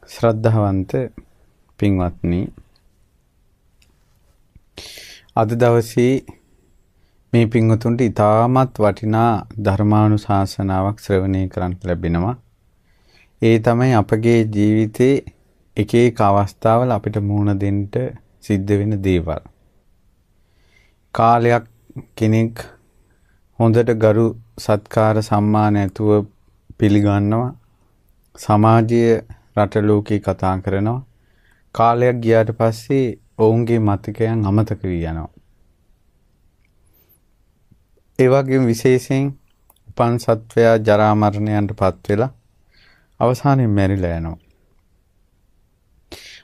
ශ්‍රද්ධාවන්ත පින්වත්නි, අද දවසේ මේ පින්වතුන්ට ඉතාමත් වටිනා ධර්මානුශාසනාවක් ශ්‍රවණය කරන්න ලැබෙනවා. ඒ තමයි අපගේ ජීවිතේ එක එක අවස්ථාවල අපිට මුහුණ දෙන්න සිද්ධ වෙන දේවල්. කාලයක් කෙනෙක් හොඳට ගරු සත්කාර සම්මාන ඇතුව පිළිගන්නවා. සමාජයේ රට ලෝකේ කතා කරනවා. කාලයක් ගියාට පස්සේ ඔවුන්ගේ මතකයන් අමතක වී යනවා. ඒ වගේම විශේෂයෙන් උපන් සත්වයා ජරා මරණයන්ටපත් වෙලා අවසානයේ මැරිලා යනවා.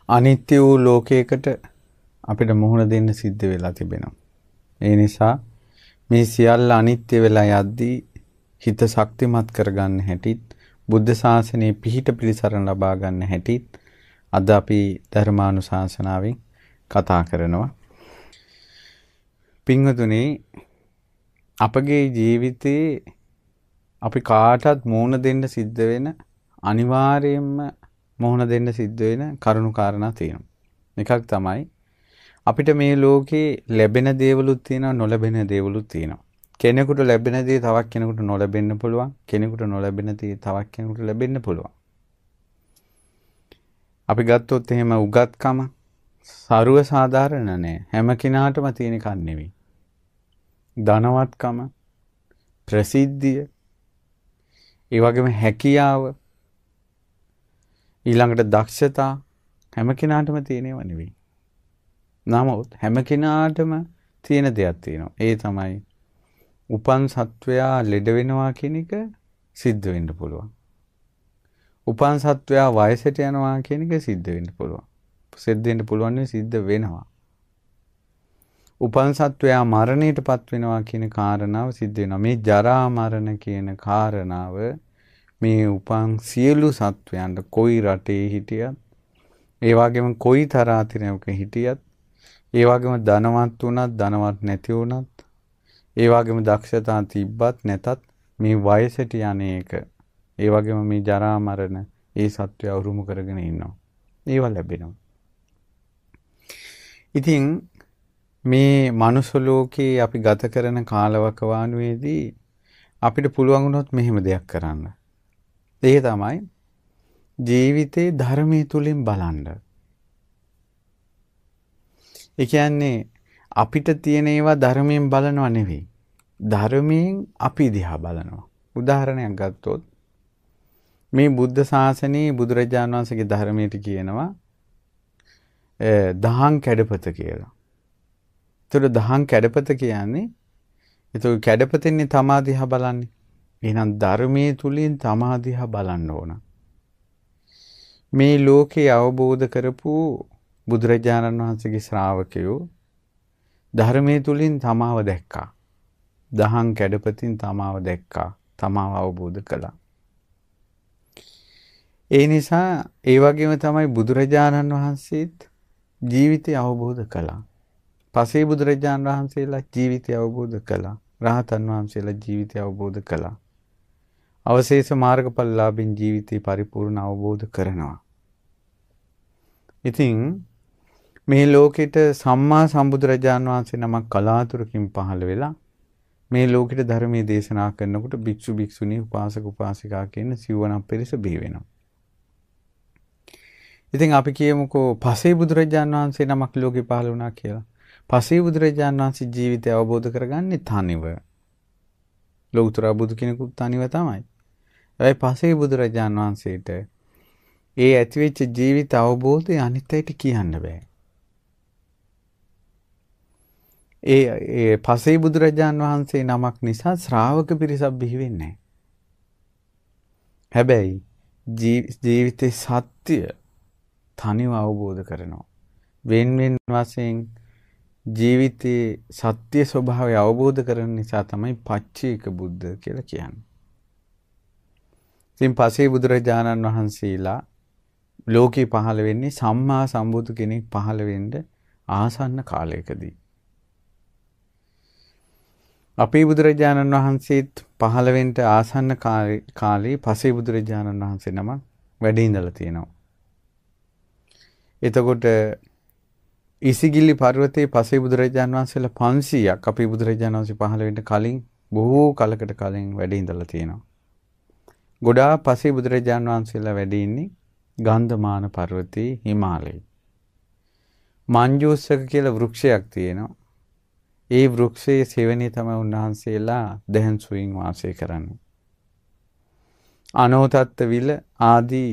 අනිත්‍ය වූ ලෝකයකට අපිට මුහුණ දෙන්න සිද්ධ වෙලා තිබෙනවා. ඒ නිසා මේ සියල්ල අනිත්‍ය වෙලා යද්දී හිත ශක්තිමත් කරගන්න හැටිත් බුද්ධ ශාසනයේ පිහිට පිළිසරණ ලබා ගන්න හැටිත් අද අපි ධර්මානුශාසනාවෙන් කතා කරනවා. පින්වතුනි, අපගේ ජීවිතේ අපි කාටත් මුහුණ දෙන්න සිද්ධ වෙන අනිවාර්යයෙන්ම මුහුණ දෙන්න සිද්ධ වෙන කරුණු කාරණා තියෙනවා. එකක් තමයි අපිට මේ ලෝකේ ලැබෙන දේවලුත් තියෙනවා, නොලැබෙන දේවලුත් තියෙනවා. කෙනෙකුට ලැබෙන දේ තවත් කෙනෙකුට නොලැබෙන්න පුළුවන්. කෙනෙකුට නොලැබෙන දේ තවත් කෙනෙකුට ලැබෙන්න පුළුවන්. අපි ගත්තොත් එහෙම උගත්කම සර්ව සාධාරණ නෑ. හැම කෙනාටම තියෙන එකක් නෙවෙයි. ධනවත්කම, ප්‍රසිද්ධිය, ඒ වගේම හැකියාව, ඊළඟට දක්ෂතා හැම කෙනාටම තියෙනව නෙවෙයි. නමුත් හැම කෙනාටම තියෙන දෙයක් තියෙනවා. ඒ තමයි උපන් සත්වයා ලෙඩ වෙනවා කියන එක සිද්ධ වෙන්න පුළුවන්. උපන් සත්වයා වයසට යනවා කියන එක සිද්ධ වෙන්න පුළුවන්. සිද්ධ වෙන්න පුළුවන් නෙවෙයි, සිද්ධ වෙනවා. උපන් සත්වයා මරණයටපත් වෙනවා කියන කාරණාව සිද්ධ වෙනවා. මේ ජරා මරණ කියන කාරණාව මේ උපන් සියලු සත්වයන්ට කොයි රටේ හිටියත්, ඒ වගේම කොයි තරාතිරයක හිටියත්, ඒ වගේම ධනවත් වුණත් ධනවත් නැති වුණත්, ඒ වගේම දක්ෂතා තිබ්බත් නැතත් මේ වයසට යන එක, ඒ වගේම මේ ජරා මරණ ඒ සත්වය උරුම කරගෙන ඉන්නවා. ඒවා ලැබෙනවා. ඉතින් මේ මනුස්ස ලෝකේ අපි ගත කරන කාලවකවානුවේදී අපිට පුළුවන් වුණොත් මෙහෙම දෙයක් කරන්න. ඒ තමයි ජීවිතේ ධර්මයේ තුලින් බලන්න. ඒ කියන්නේ අපිට තියෙන ඒවා ධර්මයෙන් බලනවා නෙවෙයි. ධර්මයෙන් අපි දිහා බලනවා. උදාහරණයක් ගත්තොත් මේ බුද්ධ ශාසනයේ බුදුරජාණන් වහන්සේගේ ධර්මයට කියනවා දහං කැඩපත කියලා. ඒතර දහං කැඩපත කියන්නේ ඒතර කැඩපතෙන්නේ තමා දිහා බලන්නේ. එහෙනම් ධර්මයේ තුලින් තමා දිහා බලන්න ඕන. මේ ලෝකේ අවබෝධ කරපු බුදුරජාණන් වහන්සේගේ ශ්‍රාවකයෝ ධර්මයේ තුලින් තමාව දැක්කා. දහං කැඩපතින් තමාව දැක්කා. තමාව අවබෝධ කළා. ඒ නිසා ඒ වගේම තමයි බුදුරජාණන් වහන්සේත් ජීවිතය අවබෝධ කළා. පසේ බුදුරජාණන් වහන්සේලා ජීවිතය අවබෝධ කළා. රහතන් වහන්සේලා ජීවිතය අවබෝධ කළා. අවශේෂ මාර්ගඵලලාභින් ජීවිතේ පරිපූර්ණ අවබෝධ කරනවා. ඉතින් මේ ලෝකෙට සම්මා සම්බුදුරජාණන් වහන්සේ නමක් කලාතුරකින් පහළ වෙලා මේ ලෝකෙට ධර්මයේ දේශනා කරනකොට භික්ෂු භික්ෂුණී උපාසක උපාසිකා කියන සිව්වණක් පිරිස බිහි වෙනවා. ඉතින් අපි කියමුකෝ පසේ බුදුරජාණන් වහන්සේ නමක් ලෝකෙ පහළ වුණා කියලා. පසේ බුදුරජාණන් වහන්සේ ජීවිතය අවබෝධ කරගන්නේ තනිව. ලෞතර බුදු කෙනෙකුත් තනිව තමයි. ඒ පසේ බුදුරජාණන් වහන්සේට ඒ ඇතිවෙච්ච ජීවිත අවබෝධය අනිත් අයට කියන්න බෑ. ඒ පසේ බුදුරජාණන් වහන්සේ නමක් නිසා ශ්‍රාවක පිරිසක් බිහි වෙන්නේ නැහැ. හැබැයි ජීවිතේ සත්‍ය තනිව අවබෝධ කරනවා. වෙන වෙන වශයෙන් ජීවිතේ සත්‍ය ස්වභාවය අවබෝධ කරන නිසා තමයි පච්චේක බුද්ධ කියලා කියන්නේ. ඉතින් පසේ බුදුරජාණන් වහන්සේලා ලෝකේ පහළ වෙන්නේ සම්මා සම්බුදු කෙනෙක් පහළ වෙන්න ආසන්න කාලයකදී. අපේ බුදුරජාණන් වහන්සේත් පහළ වෙන්න ආසන්න කාලේ පසේ බුදුරජාණන් වහන්සේ නමක් වැඩ ඉඳලා තියෙනවා. එතකොට ඉසිගිලි පර්වතයේ පසේ බුදුරජාණන් වහන්සේලා 500ක් අපේ බුදුරජාණන් වහන්සේ පහළ වෙන්න කලින් බොහෝ කලකට කලින් වැඩ ඉඳලා තියෙනවා. ගොඩාක් පසේ බුදුරජාණන් වහන්සේලා වැඩ ඉන්නේ ගන්ධමාන පර්වතයේ හිමාලයේ. මංජූසක කියලා වෘක්ෂයක් තියෙනවා. ඒ වෘක්ෂයේ සෙවණේ තමයි උන්වහන්සේලා දැන් සුවින් වාසය කරන්නේ. අනෝතත්ත විල ආදී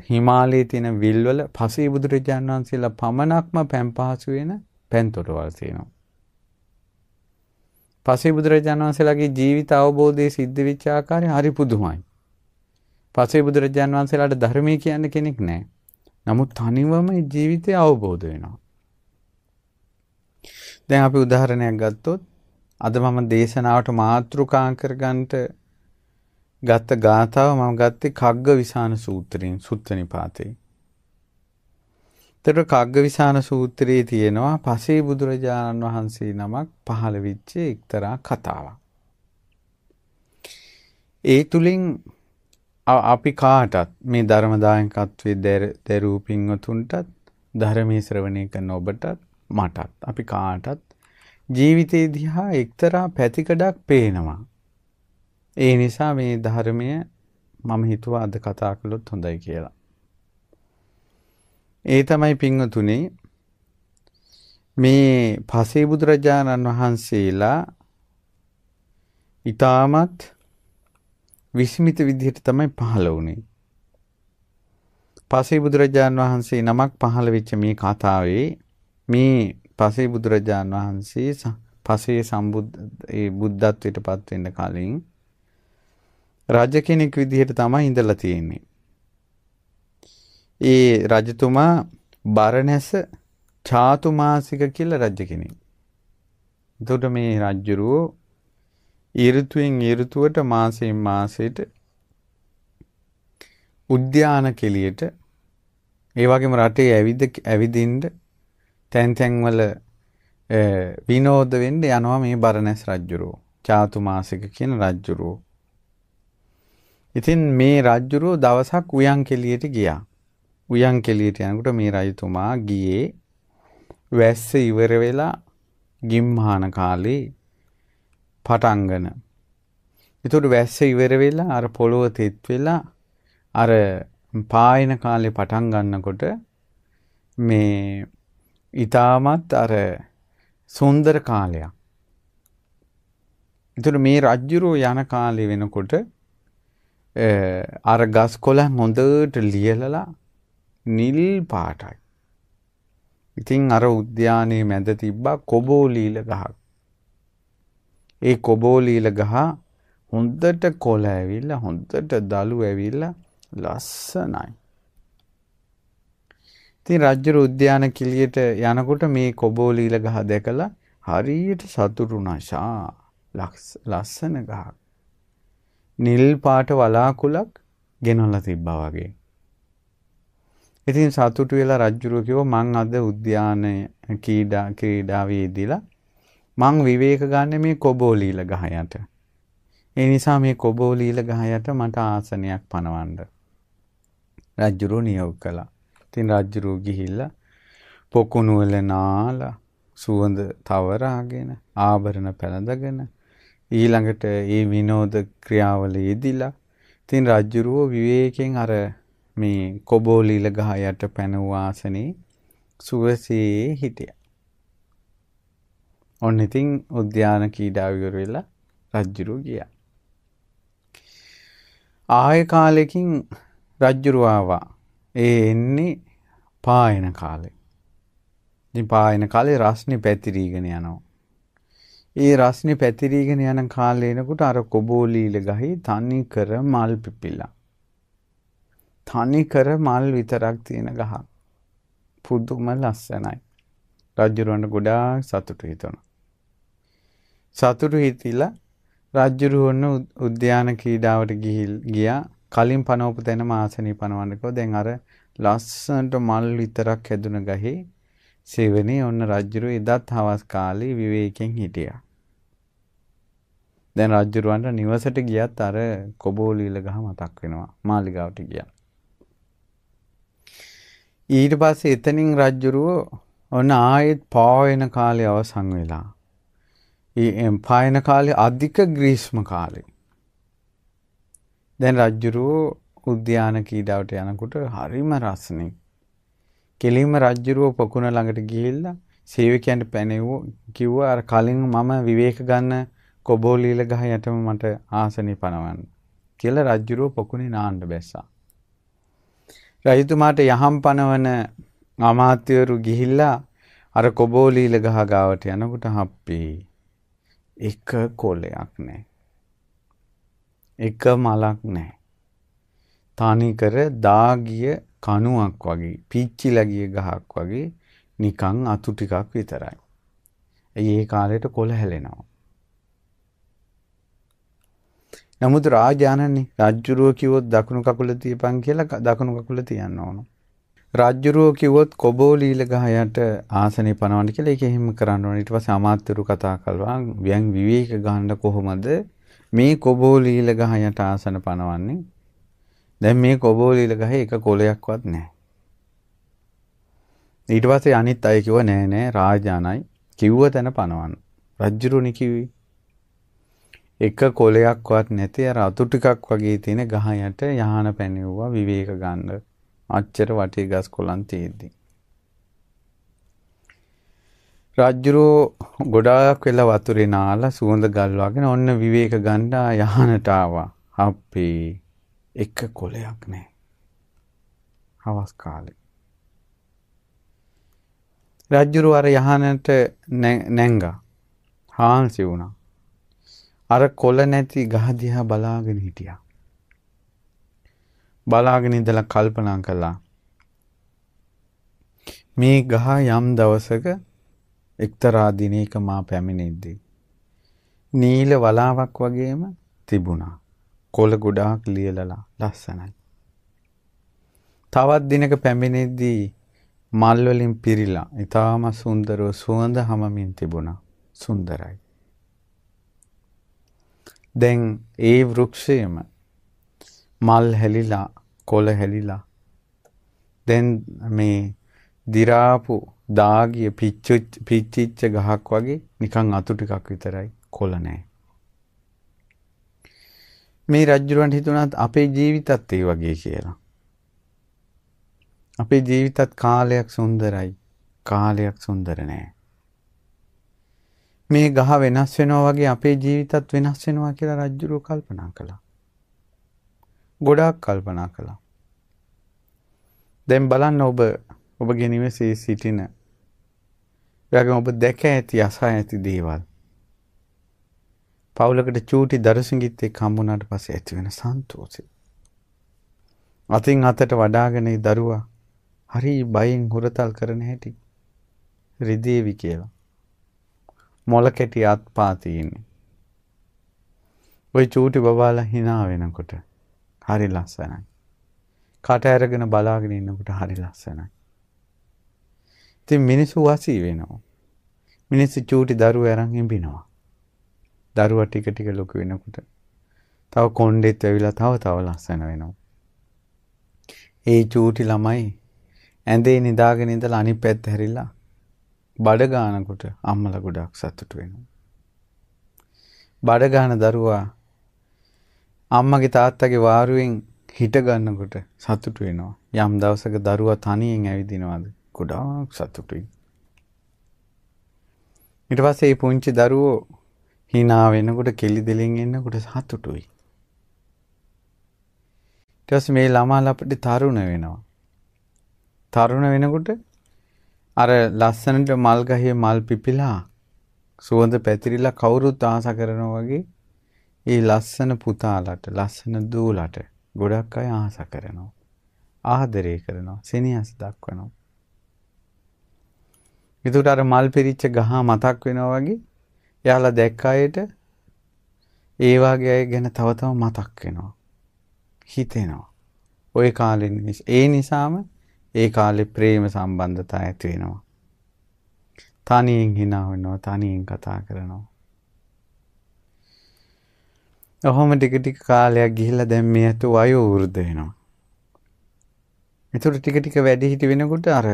හිමාලයේ තියෙන විල්වල පසේ බුදුරජාණන් වහන්සේලා පමණක්ම පැන් පහසු වෙන පැන්තොටවල් තියෙනවා. පසේ බුදුරජාණන් වහන්සේලාගේ ජීවිත අවබෝධයේ සිද්ධ වෙච්ච ආකාරය හරි පුදුමයි. පසේ බුදුරජාණන් වහන්සේලාට ධර්මයේ කියන්න කෙනෙක් නැහැ. නමුත් තනිවම ජීවිතය අවබෝධ වෙනවා. දැන් අපි උදාහරණයක් ගත්තොත් අද මම දේශනාවට මාතෘකා කරගන්නට ගත්ත ගාථාව මම ගත්තේ කග්ගවිසාන සූත්‍රයෙන් සුත්ත නිපාතේ. ඒතර කග්ගවිසාන සූත්‍රයේ තියෙනවා පසේ බුදුරජාණන් වහන්සේ නමක් පහළ වෙච්ච එක්තරා කතාවක්. ඒ තුලින් අපි කාටත් මේ ධර්ම දායකත්වයේ දරූ පින්වතුන්ටත් ධර්මයේ ශ්‍රවණය කරන ඔබටත් මටත් අපි කාටත් ජීවිතේ දිහා එක්තරා පැතිකඩක් පේනවා. ඒ නිසා මේ ධර්මය මම හිතුවා අද කතා කළොත් හොඳයි කියලා. ඒ තමයි පින්වතුනි මේ පසේ බුදුරජාණන් වහන්සේලා ඊටමත් විස්මිත විදිහට තමයි පහළ වුණේ. පසේ බුදුරජාණන් වහන්සේ නමක් පහළ වෙච්ච මේ කතාවේ මේ පසේ බුදුරජාණන් වහන්සේ පසේ බුද්ධත්වයට පත් වෙන්න කලින් රජ කෙනෙක් විදිහට තමයි ඉඳලා තියෙන්නේ. ඒ රජතුමා බරණැස චාතුමාසික කියලා රජ කෙනෙක්. එතකොට මේ රජුරෝ ඍතුවෙන් ඍතුවට මාසෙන් මාසෙට උද්‍යාන කෙලියට ඒ වගේම රටේ ඇවිදින්න තැන් තැන්වල විනෝද වෙන්න යනවා මේ බරණැස් රජුරෝ චාතුමාසික කියන රජුරෝ. ඉතින් මේ රජුරෝ දවසක් උයන් කෙලියට ගියා. උයන් කෙලියට යනකොට මේ රජතුමා ගියේ වැස්ස ඉවර වෙලා ගිම්හාන කාලේ පටංගන. ඒතකොට වැස්ස ඉවර වෙලා අර පොළොව තෙත් වෙලා අර පායන කාලේ පටන් ගන්නකොට මේ ඊටමත් අර සුන්දර කාලයක්. ඒතකොට මේ රජුරෝ යන කාලේ වෙනකොට අර ගස් කොළන් හොඳට ලියලලා නිල් පාටයි. ඉතින් අර උද්‍යානයේ මැද තිබ්බා කොබෝලීල ගහක්. ඒ කොබෝලීල ගහ හොඳට කොළ ඇවිල්ලා හොඳට දළු ඇවිල්ලා ලස්සනයි. ඉතින් රජු උද්‍යාන කිලියට යනකොට මේ කොබෝලීල ගහ දැකලා හරියට සතුටු වුණා. ලස්සන ගහක්. නිල් පාට වලාකුලක් ගෙනල්ලා තිබ්බා වගේ. ඉතින් සතුටු වෙලා රජුරෝ කිව්වා මං අද උද්‍යානයේ ක්‍රීඩාවේදීලා මං විවේක ගන්න මේ කොබෝලීල ගහ යට. ඒ නිසා මේ කොබෝලීල ගහ යට මට ආසනයක් පනවන්න. රජුරෝ නියෝග කළා. ඉතින් රජුරෝ ගිහිල්ලා පොකුණු වල නාලා සුවඳ තවරාගෙන ආභරණ පැළඳගෙන ඊළඟට ඒ විනෝද ක්‍රියාවල යෙදිලා ඉතින් රජුරෝ විවේකයෙන් අර මේ කොබෝලීල ගහ යට පැනවූ ආසනේ සුවසේ හිටියා. ඔන්න ඉතින් උද්‍යාන ක්‍රීඩාව ඉවර වෙලා රජුරෝ ගියා. ආය කාලෙකින් රජුරෝ ආවා. ඒ එන්නේ පායන කාලේ. ඉතින් පායන කාලේ රස්නේ පැතිරීගෙන යනවා. ඒ රස්නේ පැතිරීගෙන යන කාලේ එනකොට අර කොබෝලීල ගහේ තනි කර මල් පිපිලා. තනි කර මල් විතරක් තියෙන ගහක්. පුදුම ලස්සනයි. රජුරවන්ට ගොඩාක් සතුටු හිතුණා. සතුටු හිතිලා රජුරවන්න උද්‍යාන ක්‍රීඩාවට ගියා. කලින් පනවපු තැනම ආසනේ පනවන්නකෝ. දැන් අර ලස්සනට මල් විතරක් හැදුන ගහේ සෙවණේ ඔන්න රජුරෝ එදත් හවස් කාලේ විවේකයෙන් හිටියා. දැන් රජුරවන්ට නිවසට ගියත් අර කොබෝලීල ගහ මතක් වෙනවා. මාලිගාවට ගියා. ඊට පස්සේ එතනින් රජ්ජුරුව ඔන්න ආයෙත් පාවෙන කාලේ අවසන් වෙලා. පායන කාලේ අධික ග්‍රීෂ්ම කාලේ. දැන් රජ්ජුරුව උද්‍යාන කීඩාවට යනකොට හරිම රස්නේ. කෙලින්ම රජ්ජුරුව පොකුණ ළඟට ගිහිල්ලා සේවකයන්ට පැනෙව්ව කිව්වා අර කලින් මම විවේක ගන්න කොබෝලීල ගහ යටම මට ආසනේ පනවන්න කියලා රජ්ජුරුව පොකුණේ නාන්න බැස්සා. රජතුමාට යහම් පනවන අමාත්‍යවරු ගිහිල්ලා අර කොබෝලීල ගහ ගාවට යනකොට හප්පේ එක කොලයක් නැහැ. එක මලක් නැහැ. තනි කර දාගිය කණුවක් වගේ පිච්චිලා ගිය ගහක් වගේ නිකන් අතු ටිකක් විතරයි. ඒ කාලේට කොළ හැලෙනවා. නමුත් රාජානනි රජ්ජුරුව කිව්වොත් දකුණු කකුල තියපන් කියලා දකුණු කකුල තියන්න ඕන. රජ්ජුරුව කිව්වොත් කොබෝලීල ගහ යට ආසනේ පනවන්න කියලා ඒක එහෙම කරන්න ඕන. ඊට පස්සේ අමාත්‍යරු කතා කළා ව්‍යං විවේක ගන්න කොහොමද මේ කොබෝලීල ගහ යට ආසන පනවන්නේ? දැන් මේ කොබෝලීල ගහේ එක කොලයක්වත් නැහැ. ඊට පස්සේ අනිත් අය කිව්වා නෑ නෑ රාජානයි කිව්ව තැන පනවන්න. රජ්ජුරුවනි කිව්වේ එක කොලයක්වත් නැති අර අතු ටිකක් වගේ තියෙන ගහ යට යහන පැනෙව්වා විවේක ගන්න. අච්චර වටේ ගස් කොළන් තියෙද්දි. රජ්ජුරුව ගොඩාක් වෙලා වතුරේ නාලා සුවඳ ගල්වාගෙන ඔන්න විවේක ගන්න යහනට ආවා. අපේ එක කොලයක් නැහැ. හවස් කාලේ. රජ්ජුරුව අර යහනට නැංගා. හාන්සි වුණා. අර කොළ නැති ගහ දිහා බලාගෙන හිටියා. බලාගෙන ඉඳලා කල්පනා කළා. මේ ගහ යම් දවසක එක්තරා දිනයක මා පැමිණෙද්දී නීල වලාවක් වගේම තිබුණා. කොළ ගොඩාක් ලියලලා ලස්සනයි. තවත් දිනක පැමිණෙද්දී මල් වලින් පිරීලා ඊටාම සුන්දරව සුවඳ හමමින් තිබුණා. සුන්දරයි. දැන් ඒ වෘක්ෂයේම මල් හැලිලා කොළ හැලිලා දැන් මේ දිරාපු දාගිය පිච්චිච්ච ගහක් වගේ නිකන් අතු ටිකක් විතරයි කොළ නැහැ. මේ රජුරවන්ට හිතුණා අපේ ජීවිතත් ඒ වගේ කියලා. අපේ ජීවිතත් කාලයක් සුන්දරයි කාලයක් සුන්දර නැහැ. මේ ගහ වෙනස් වෙනවා වගේ අපේ ජීවිතත් වෙනස් වෙනවා කියලා රජුරෝ කල්පනා කළා. ගොඩාක් කල්පනා කළා. දැන් බලන්න ඔබගේ නිවසේ සිටින එයාගේ ඔබ දැක ඇති අසා ඇති දේවල්. පවුලකට චූටි දරුසිඟිත් එක්ක හම්බුනාට පස්සේ ඇති වෙන සන්තෝෂය. අතින් අතට වඩාගෙන ඒ දරුවා හරි බයෙන් හුරතල් කරන හැටි රිදේවි කියලා. මොළ කැටි අත්පා තියෙන්නේ. ওই චූටි බබාලා hina වෙනකොට හරි ලස්සනයි. කට ඇරගෙන බලාගෙන ඉන්නකොට හරි ලස්සනයි. ඉතින් මිනිස්සු වසී වෙනවා. මිනිස්සු චූටි දරුවෝ අරන් ඉඹිනවා. දරුවා ටික ටික ලොකු වෙනකොට තව කොණ්ඩෙත් ඇවිල්ලා තව ලස්සන වෙනවා. ඒ චූටි ළමයි ඇඳේ නිදාගෙන ඉඳලා අනිත් පැත්ත හැරිලා බඩ ගන්නකොට අම්මලා ගොඩක් සතුටු වෙනවා. බඩ ගන්න දරුවා අම්මගේ තාත්තගේ වාරුවෙන් හිට ගන්නකොට සතුටු වෙනවා. යම් දවසක දරුවා තනියෙන් ඇවිදිනවාද ගොඩාක් සතුටුයි. ඊට පස්සේ මේ පුංචි දරුවෝ hina වෙනකොට කෙලි දෙලෙන් එනකොට සතුටුයි. ඊට පස්සේ මේ ළමා අපිට තරුණ වෙනවා. තරුණ වෙනකොට අර ලස්සනට මල් ගහේ මල් පිපිලා සුවඳ පැතිරිලා කවුරුත් ආස කරනවා වගේ ඒ ලස්සන පුතාලට ලස්සන දූලට ගොඩක් අය ආස කරනවා. ආදරය කරනවා. සෙනෙහස දක්වනවා. ඒකට අර මල් පිරිච්ච ගහ මතක් වෙනවා වගේ එයාලා දැක්ක අයට ඒ වගේ අය ගැන තව මතක් වෙනවා. හිතෙනවා. ওই කාලේ ඒ නිසාම ඒ කාලේ ප්‍රේම සම්බන්ධතා ඇති වෙනවා. තනියෙන් hina වෙනවා, තනියෙන් කතා කරනවා. ඔහොම ටික ටික කාලයක් ගිහිල්ලා දැන් මෙයට වයෝ වෘද්ධ වෙනවා. ඒතර ටික ටික වැඩි හිටි වෙනකොට අර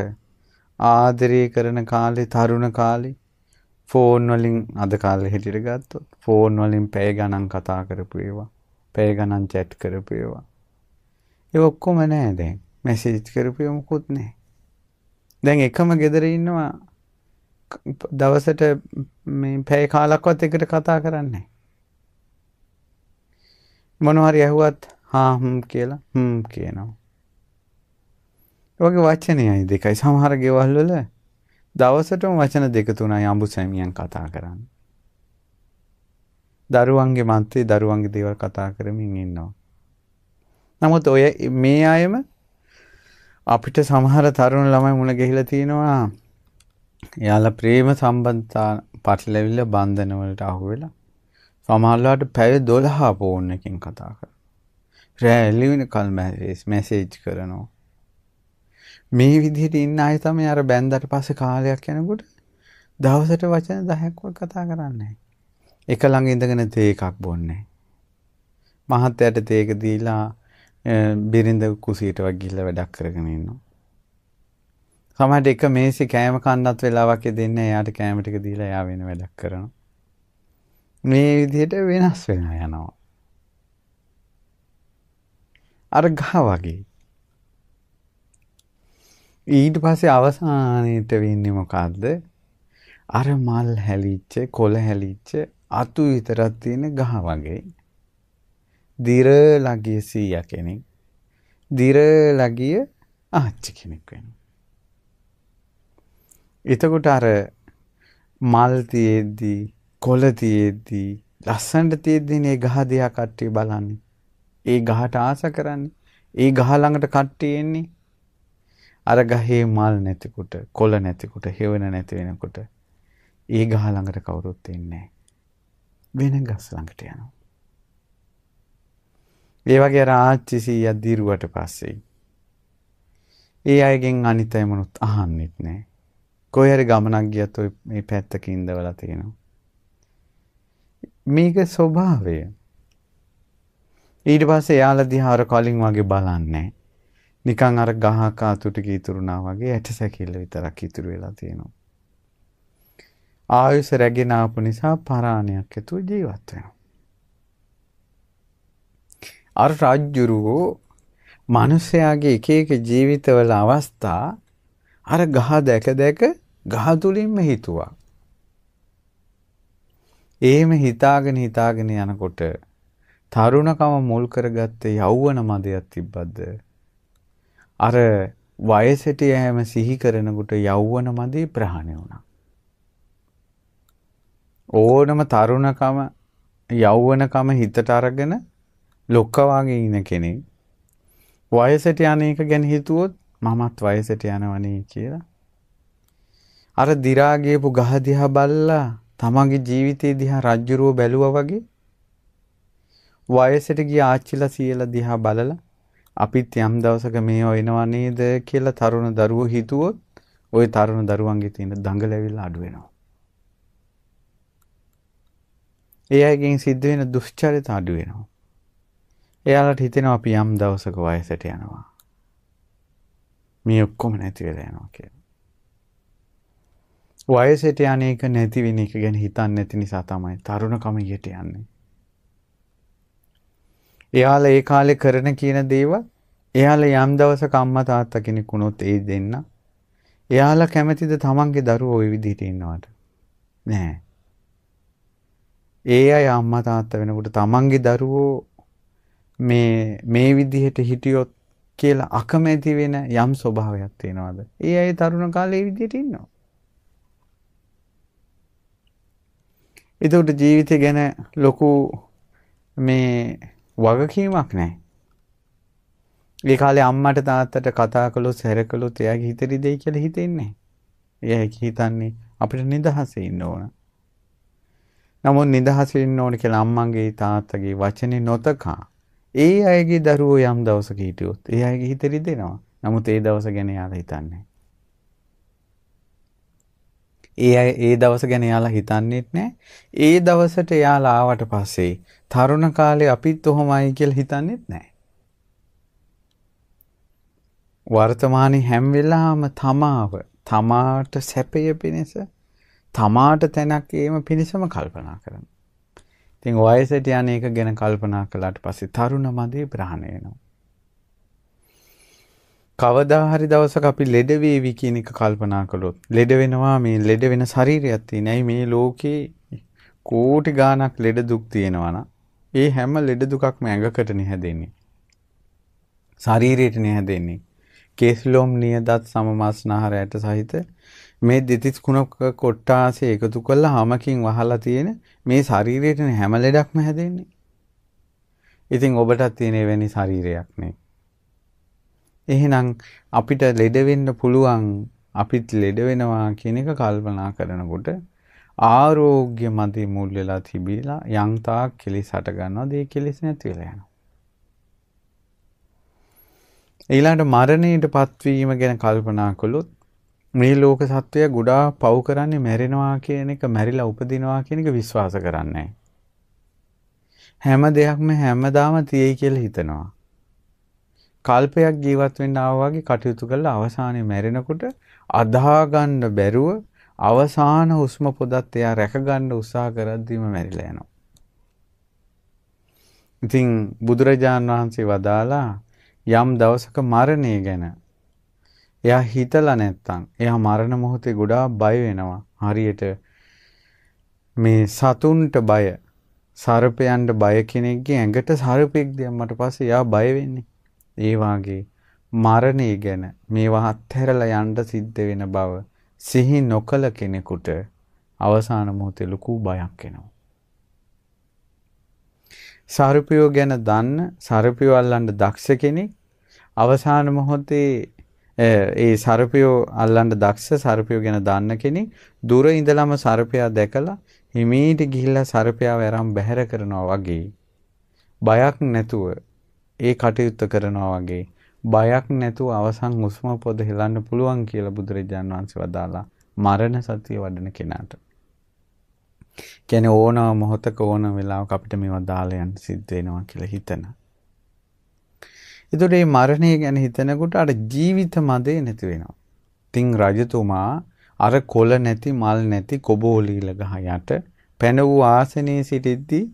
ආදරය කරන කාලේ තරුණ කාලේ ෆෝන් වලින් අද කාලේ හිටියට ගත්තොත් ෆෝන් වලින් පැය ගණන් කතා කරපු ඒවා, පැය ගණන් chat කරපු ඒවා. ඒ ඔක්කොම නෑ දැන්. මැසේජ් කරපු ඒවා මොකුත් නෑ. දැන් එකම ගෙදර ඉන්නවා දවසට මේ පැය කාලක්වත් එකට කතා කරන්නේ නෑ. මොනවා හරි ඇහුවත් කියලා කියනවා. ඔගේ වචනයයි දෙකයි සමහර ගෙවල් වල දවසටම වචන දෙක තුනයි අඹු සැමියන් කතා කරන්නේ. දරුවන්ගේ මන්ත්‍රී දරුවන්ගේ දේවල් කතා කරමින් ඉන්නවා. නමුත් ඔය මේ අයම අපිට සමහර තරුණ ළමයි මුණ ගැහිලා තිනවා. එයාලා ප්‍රේම සම්බන්ධතා පටලැවිල්ල බන්ධන වලට අහු වෙලා සමහරවිට පැය 12 ෆෝන් එකකින් කතා කරනවා. රෑ එළි වෙනකල් මැසේජ් කරනවා. මේ විදිහට ඉන්න අය තමයි අර බැන්දට පස්සේ කාලයක් යනකොට දවසට වචන 10ක්වත් කතා කරන්නේ. එක ළඟ ඉඳගෙන තේ එකක් බොන්නේ. මහත්තයාට තේක දීලා බිරිඳ කුසියට වක් ගිහිල්ලා වැඩක් කරගෙන ඉන්නවා. සමහරට එක මේසෙ කෑම කන්නත් වෙලාවක් දෙන්නේ එයාට කෑම ටික දීලා එයා වෙන වැඩක් කරනවා. මේ විදිහට වෙනස් වෙනවා යනවා. අර ගහ වගේ. ඊට පස්සේ අවසානයේට වෙන්නේ මොකද්ද? අර මල් හැලිච්ච, කොළ හැලිච්ච අතු විතරක් තියෙන ගහ වගේ. දිරලා ගිය සීයා කෙනෙක්. දිරලා ගිය ආච්චි කෙනෙක් වෙනවා. එතකොට අර මල් තියේදී, කොළ තියේදී, ලස්සනට තියේදී මේ ගහ දිහා කට්ටිය බලන්නේ. ඒ ගහට ආස කරන්නේ. ඒ ගහ ළඟට කට්ටිය එන්නේ. අර ගහේ මල් නැතිකොට, කොළ නැතිකොට, හේවන නැති වෙනකොට ඒ ගහ ළඟට කවුරුත් එන්නේ නැහැ. වෙන ගස් ළඟට යනවා. ඒ වගේ අර ආච්චි සීයා දිරුවට පස්සේ ඒ අයගෙන් අනිත් අය මොනොත් අහන්නෙත් නැහැ. කොහේ හරි ගමනක් ගියත් ඔය මේ පැත්තක ඉඳවලා තියෙනවා. මේක ස්වභාවය. ඊට පස්සේ යාලා දිහා අර කලින් වගේ බලන්නේ නිකන් අර ගහක අතු ටික ඉතුරුනා වගේ ඇට සැකිල්ල විතරක් ඉතුරු වෙලා තියෙනවා. ආයුෂ රැගෙන ආපු නිසා පරාණයක් ඇතුව ජීවත් වෙනවා. අර රාජ්‍යරුවෝ මිනිස්යාගේ එක එක ජීවිතවල අවස්ථා අර ගහ දැක දැක ගහ තුලින්ම හිතුවා. එහෙම හිතාගෙන යනකොට තරුණකම මුල් කරගත්තේ යෞවන මදයක් තිබ්බද? අර වයසට යෑම සිහි කරනකොට යෞවන මදේ ප්‍රහාණය වුණා. ඕනම තරුණකම යෞවනකම හිතට අරගෙන ලොක්ක වගේ ඉන්න කෙනෙක් වයසට යන එක ගැන හිතුවොත් මමත් වයසට යනවනේ කියලා අර දි รา ගියපු ගහ දිහා බලලා තමන්ගේ ජීවිතේ දිහා රජ්ජුරුව බැලුවා වගේ වයසට ගිය ආච්චිලා සීයලා දිහා බලලා අපිත් යම් දවසක මේ වෙනවා නේද කියලා තරුණ දරුවෝ හිතුවොත් ওই තරුණ දරුවන්ගේ තියෙන දඟලැවිල්ල අඩු වෙනවා. ඒ අයගෙන් සිද්ධ වෙන දුෂ්චරිත අඩු වෙනවා. එයාලට හිතෙනවා අපි යම් දවසක වයසට යනවා. මේ ඔක්කොම නැති වෙලා යනවා කියලා. වයසට යන එක නැති වෙන එක ගැන හිතන්නේ නැති නිසා තමයි තරුණකම යට යන්නේ. එයාලා ඒ කාලේ කරන කියන දේවල් එයාලා යම් දවසක අම්මා තාත්තා කෙනෙක් වුණොත් ඒ දෙන්න එයාලා කැමතිද තමන්ගේ දරුවෝ ওই විදිහට ඉන්නවට? නෑ. ඒ අය අම්මා තාත්තා වෙනකොට තමන්ගේ දරුවෝ මේ විදිහට හිටියොත් කියලා අකමැති වෙන යම් ස්වභාවයක් තියෙනවද? ඒ අය තරුණ කාලේ මේ විදිහට ඉන්නවා. ඒකට ජීවිතය ගැන ලොකු මේ වගකීමක් නැහැ. ඒ කාලේ අම්මට තාත්තට කතා කළොත් සැර කළොත් එයාගේ හිතේ දෙයි කියලා හිතෙන්නේ නැහැ. එයා හිතන්නේ අපිට නිදහසේ ඉන්න ඕන. නමුත් නිදහසේ ඉන්න ඕන කියලා අම්මගේ තාත්තගේ වචනේ නොතකා ඒ අයගේ දරුවෝ යම් දවසක හිටියොත් ඒ අයගේ හිතේ රිදෙනවා. නමුත් ඒ දවස ගැන යාලා හිතන්නේ. ඒ දවස ගැන යාලා හිතන්නේත් නැහැ. ඒ දවසට යාලා ආවට පස්සේ තරුණ කාලේ අපිත් ඔහොමයි කියලා හිතන්නේත් නැහැ. වර්තමානයේ හැම වෙලාවම තමාට සැපය පිණිස තමාට තැනක් ඒම පිණිසම කල්පනා කරනවා. ඉතින් වයසට යන එක ගැන කල්පනා කළාට පස්සේ තරුණ මදේ ප්‍රහාණය වෙනවා. කවදා හරි දවසක අපි ලෙඩ වේවි කියන එක කල්පනා කළොත් ලෙඩ වෙනවා මේ ලෙඩ වෙන ශරීරයක් තියෙන. ඇයි මේ ලෝකේ කෝටි ගාණක් ලෙඩ දුක් තියෙනවා නම් ඒ හැම ලෙඩ දුකක්ම ඇඟකට හැදෙන්නේ. ශරීරයට හැදෙන්නේ. කේස්ලොම් නියදත් සමමාස්නහර ඇට සහිත මේ දෙතිස් කුණක කොට්ටාසේ එකතු කරලා හැමකින් වහලා තියෙන මේ ශරීරයට හැම ලෙඩක්ම හැදෙන්නේ. ඉතින් ඔබටත් තියෙන එවැනි ශරීරයක් නේ. එහෙනම් අපිට ලෙඩ වෙන්න පුළුවන් අපිත් ලෙඩ වෙනවා කියන එක කල්පනා කරනකොට ආරෝග්‍ය මදි මුල් වෙලා තිබිලා යම් තාක් කෙලිස් හට ගන්නවා ඒ කෙලිස් නැති වෙලා යනවා. ඊළඟට මරණයට පත්වීම ගැන කල්පනා කළොත් මේ ලෝක සත්වය ගොඩාක් පව් කරන්නේ මැරෙනවා කියන එක මැරිලා උපදිනවා කියන එක විශ්වාස කරන්නේ හැම දෙයක්ම හැමදාම තියෙයි කියලා හිතනවා. කල්පයක් ජීවත් වෙන්න ආවා වගේ කටයුතු කළා අවසානයේ මැරෙනකොට අදහා ගන්න බැරුව අවසාන හුස්ම පොදත් එයා රැක ගන්න උත්සාහ කරද්දීම මැරිලා යනවා. ඉතින් බුදුරජාණන් වහන්සේ වදාලා යම් දවසක මරණය ගැන එයා හිතලා නැත්තම් එයා මරණ මොහොතේ ගොඩාක් බය වෙනවා. හරියට මේ සතුන්ට බය, සර්පයන්ට බය කෙනෙක්ගේ ඇඟට සර්පෙක් දැම්මට පස්සේ එයා බය වෙන්නේ. ඒ වාගේ මරණය ගැන මේවා අත්හැරලා යන්න සිද්ධ වෙන බව සිහි නොකළ කෙනෙකුට අවසාන මොහොතේ ලොකු බයක් එනවා. සර්පයෝ ගැන දන්න, සර්පයෝ අල්ලන්න දක්ෂ කෙනෙක් අවසාන මොහොතේ ඒ සර්පයෝ අල්ලන්න දක්ෂ සර්පයෝ ගැන දන්න කෙනෙක් දුර ඉඳලම සර්පයා දැකලා හිමීට ගිහිල්ලා සර්පයාව අරන් බැහැර කරනවා වගේ බයක් නැතුව ඒ කටයුත්ත කරනවා වගේ බයක් නැතුව අවසන් හුස්ම පොද හෙලන්න පුළුවන් කියලා බුදුරජාණන් වහන්සේ වදාලා මරණ සතිය වඩන කෙනාට. කියන්නේ ඕනම මොහොතක ඕන වෙලාවක අපිට මේවා දාලා යන්න සිද්ධ වෙනවා කියලා හිතන. ඒතකොට මේ මරණය ගැන හිතනකොට අර ජීවිත මදේ නැති වෙනවා. තින් රජතුමා අර කොළ නැති මල් නැති කොබෝලීල ගහ යට පැන වූ ආසනයේ සිටිද්දී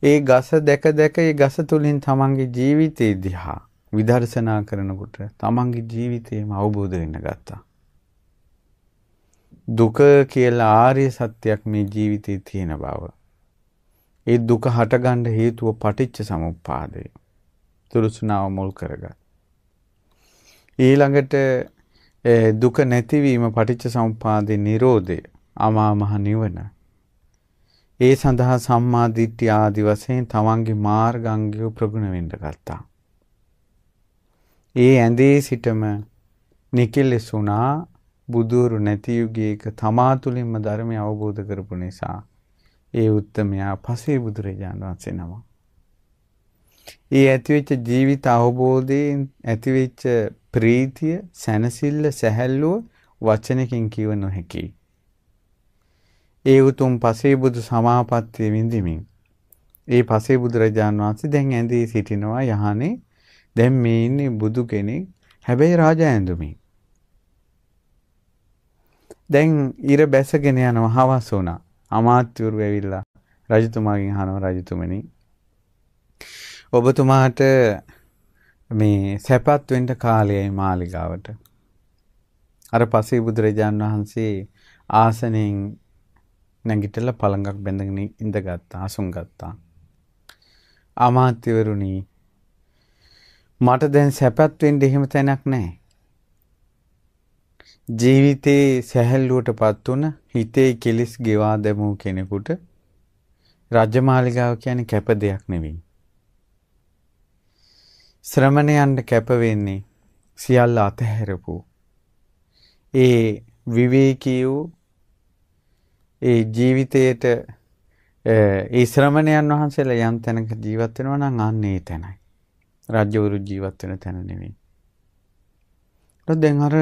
ඒ ගස දැක දැක ඒ ගස තුලින් තමන්ගේ ජීවිතය දිහා විදර්ශනා කරනකොට තමන්ගේ ජීවිතේම අවබෝධ වෙන්න ගත්තා. දුක කියලා ආර්ය සත්‍යයක් මේ ජීවිතේ තියෙන බව. ඒ දුක හටගන්න හේතුව පටිච්ච සමුප්පාදය. තුරුස්නාව මුල් කරගත්. ඊළඟට දුක නැතිවීම පටිච්ච සමුප්පාදේ නිරෝධය අමා මහ නිවන. ඒ සඳහා සම්මා දිට්ඨිය ආදි වශයෙන් තමන්ගේ මාර්ගාංගය ප්‍රගුණ වෙන්න ගත්තා. ඒ ඇඳේ සිටම නිකලෙසුණා බුදුරු නැති යුගයක තමා තුළින්ම ධර්මය අවබෝධ කරපු නිසා ඒ උත්තමයා පසේ බුදුරජාණන් වහන්සේ නම. ඒ ඇතිවෙච්ච ජීවිත අවබෝධයෙන් ඇතිවෙච්ච ප්‍රීතිය, සැනසෙල්ල, සැහැල්ලුව වචනකින් කිව නොහැකි. ඒ උතුම් පසේ බුදු සමාපත්තිය විඳිමින් ඒ පසේ බුදුරජාණන් වහන්සේ දැන් ඇඳේ සිටිනවා යහනේ. දැන් මේ ඉන්නේ බුදු කෙනෙක්. හැබැයි රාජ ඇඳුමින්. දැන් ඉර බැසගෙන යනවා හවස වුණා. අමාත්‍යවරු ඇවිල්ලා රජතුමාගෙන් අහනවා රජතුමනි ඔබතුමාට මේ සැපත් වෙන්න කාලයයි මාලිගාවට. අර පසේ බුදුරජාණන් වහන්සේ ආසනෙන් නැගිටලා පළඟක් බැඳගෙන ඉඳගත්තා, අසුන් ගත්තා. අමාත්‍යවරුනි මට දැන් සැපත් වෙන්න එහෙම තැනක් නැහැ. ජීවිතේ සැහැල්ලුවටපත් වුණ හිතේ කෙලිස් ගෙවා දැමූ කෙනෙකුට රාජමාලිගාව කියන්නේ කැප දෙයක් නෙවෙයි. ශ්‍රමණයන්ට කැප වෙන්නේ සියල්ල අතහැරපු ඒ විවේකී වූ ඒ ජීවිතයට ඒ ශ්‍රමණයන් වහන්සේලා යම් තැනක ජීවත් වෙනවා නම් අන්න ඒ තැනයි. රාජ්‍යවරු ජීවත් වෙන තැන නෙවෙයි. දැන් අර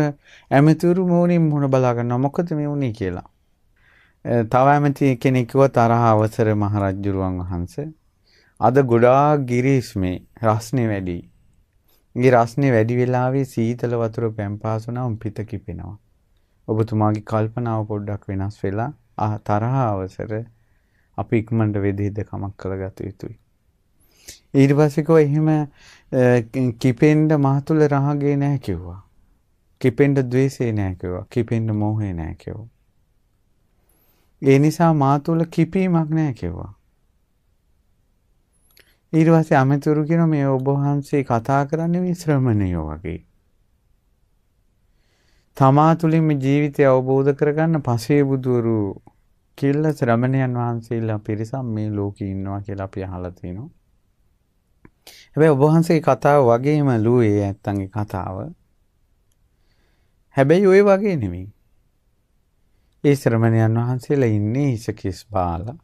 ඇමතිවරු මොනින් මොන බලා ගන්නවා මොකද මේ වුනේ කියලා. තව ඇමති කෙනෙක් කිව්වා තරහ අවසර මහරජුරුවන් වහන්සේ. අද ගොඩාක් ගිරීස්මේ රස්නේ වැඩි. ගේ රස්නේ වැඩි වෙලාවේ සීතල වතුර පැම්පාස වුණාම පිත කිපෙනවා. ඔබතුමාගේ කල්පනාව පොඩ්ඩක් වෙනස් වෙලා තරහ අවසර අපි ඉක්මනට වෙදෙහිද කමක් කරගත යුතුයි. ඊට පස්සේ කෝ එහෙම කිපෙන්න මහතුල රාගේ නැහැ කිව්වා. කිපෙන්න ද්වේෂේ නැහැ කිව්වා. කිපෙන්න මෝහේ නැහැ කිව්වා. ඒ නිසා මාතුල කිපීමක් නැහැ කිව්වා. ඊට පස්සේ අමෙතුරු කියන මේ ඔබ වහන්සේ කතා කරන්නේ මේ ශ්‍රමණයෝ වගේ. තමා තුළින් මේ ජීවිතය අවබෝධ කරගන්න පසේ බුදුරු කියලා ශ්‍රමණයන් වහන්සේලා පිරිසක් මේ ලෝකේ ඉන්නවා කියලා අපි අහලා තිනවා. හැබැයි ඔබ වහන්සේ කතාව වගේම ලුවේ නැත්තන්ගේ කතාව. හැබැයි ওই වගේ නෙමෙයි. ඒ ශ්‍රමණයන් වහන්සේලා ඉන්නේ හිසකිස් බාලා.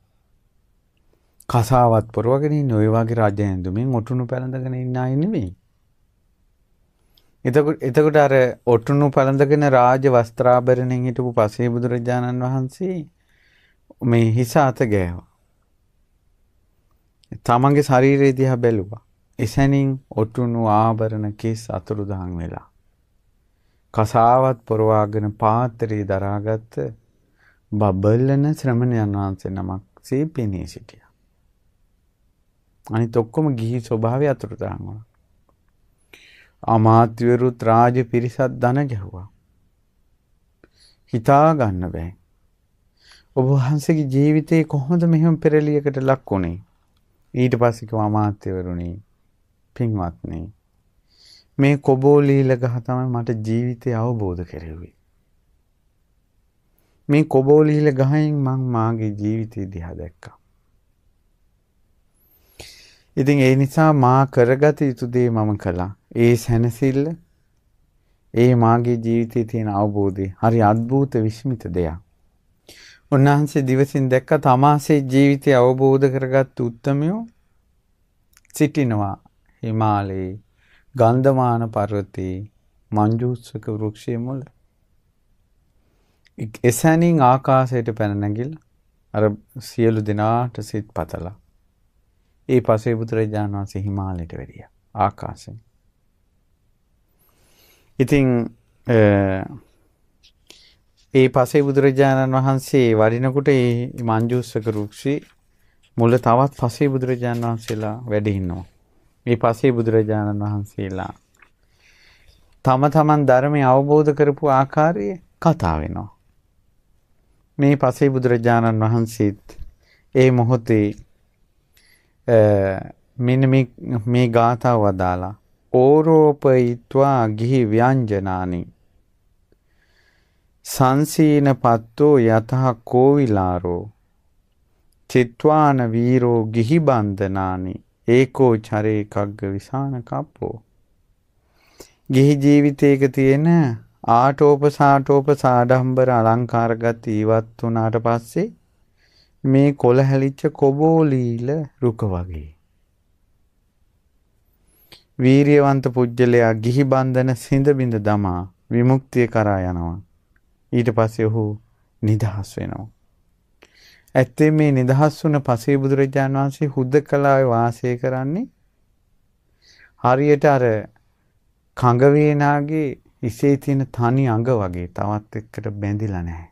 කසාවත් පොරවගෙන ඉන්නේ ওই වගේ රජ ඇඳුමින් ඔටුනු පැලඳගෙන ඉන්න අය නෙමෙයි. එතකොට අර ඔටුනු පැලඳගෙන රාජ වස්ත්‍රාභරණෙන් හිටපු පසේ බුදුරජාණන් වහන්සේ මේ හිස අත ගෑවා. තමන්ගේ ශරීරය දිහා බැලුවා. එසැනින් ඔටුනු ආභරණ කිස් අතුරුදහන් වෙලා. කසාවත් පොරවාගෙන පාත්‍රය දරාගත්ත බබලන ශ්‍රමණයන් වහන්සේ නමක් සේ පෙනී සිටියා. අනිත් ඔක්කොම ගිහි ස්වභාවය අතුරුදහන් වුණා. අමාත්‍යවරුත් රාජ පිරිසත් දන ගැහුවා. හිතා ගන්න බෑ. ඔබ වහන්සේගේ ජීවිතේ කොහොමද මෙහෙම පෙරලියකට ලක් වුනේ? ඊට පස්සේ කිව්වා අමාත්‍යවරුනි, පින්වත්නි, මේ කොබෝලීල ගහ තමයි මට ජීවිතය අවබෝධ කරෙව්වේ. මේ කොබෝලීල ගහෙන් මං මාගේ ජීවිතය දිහා දැක්කා. ඉතින් ඒ නිසා මා කරගත යුතු දේ මම කළා. ඒ සැනසෙල්ල, ඒ මාගේ ජීවිතයේ තියෙන අවබෝධය හරි අద్භූත විස්මිත දෙයක්. උන්වහන්සේ දිවසින් දැක්ක තමාසේ ජීවිතය අවබෝධ කරගත් උත්තමයෝ සිටිනවා හිමාලයේ ගන්ධමාන පර්වතයේ මංජූසක වෘක්ෂයේ මුල. එසැනින් ආකාශයට පැන නැගිලා අර සියලු දෙනාට සිත් පතලා ඒ පසේ බුදුරජාණන් වහන්සේ හිමාලයට වැඩියා ආකාශයෙන්. ඉතින් ඒ පසේ බුදුරජාණන් වහන්සේ වඩිනකොට ඒ මංජූසක වෘක්ෂයේ මුල තවත් පසේ බුදුරජාණන් වහන්සේලා වැඩ ඉන්නවා. මේ පසේ බුදුරජාණන් වහන්සේලා තම තමන් ධර්මය අවබෝධ කරපු ආකාරය කතා වෙනවා. මේ පසේ බුදුරජාණන් වහන්සේත් ඒ මොහොතේ මෙන්න මේ ගාථාව වදාලා ඕරෝපයිත්වා ගිහි ව්‍යංජනානි සංසීන පත්තෝ යතහ කෝවිලාරෝ චිත්වාන වීරෝ ගිහි බන්ධනානි ඒකෝ චරේ කග්ග විසාන කප්පෝ. ගිහි ජීවිතයක තියෙන ආටෝප සාඩම්බර අලංකාරගත ඉවත් වුණාට පස්සේ මේ කොළ හැලිච්ච කොබෝලීල රුක වගේ. වීරියවන්ත පුජ්‍යලයා ගිහි බන්ධන සිඳ බිඳ දමා විමුක්තිය කරා යනවා. ඊට පස්සේ ඔහු නිදහස් වෙනවා. ඇත්තේ මේ නිදහස් වුණ පසේ බුදුරජාණන් වහන්සේ හුදකලාවේ වාසය කරන්නේ හරියට අර කඟ වේනාගේ ඉසේ තියෙන තනි අඟ වගේ තවත් එක්කට බැඳිලා නැහැ.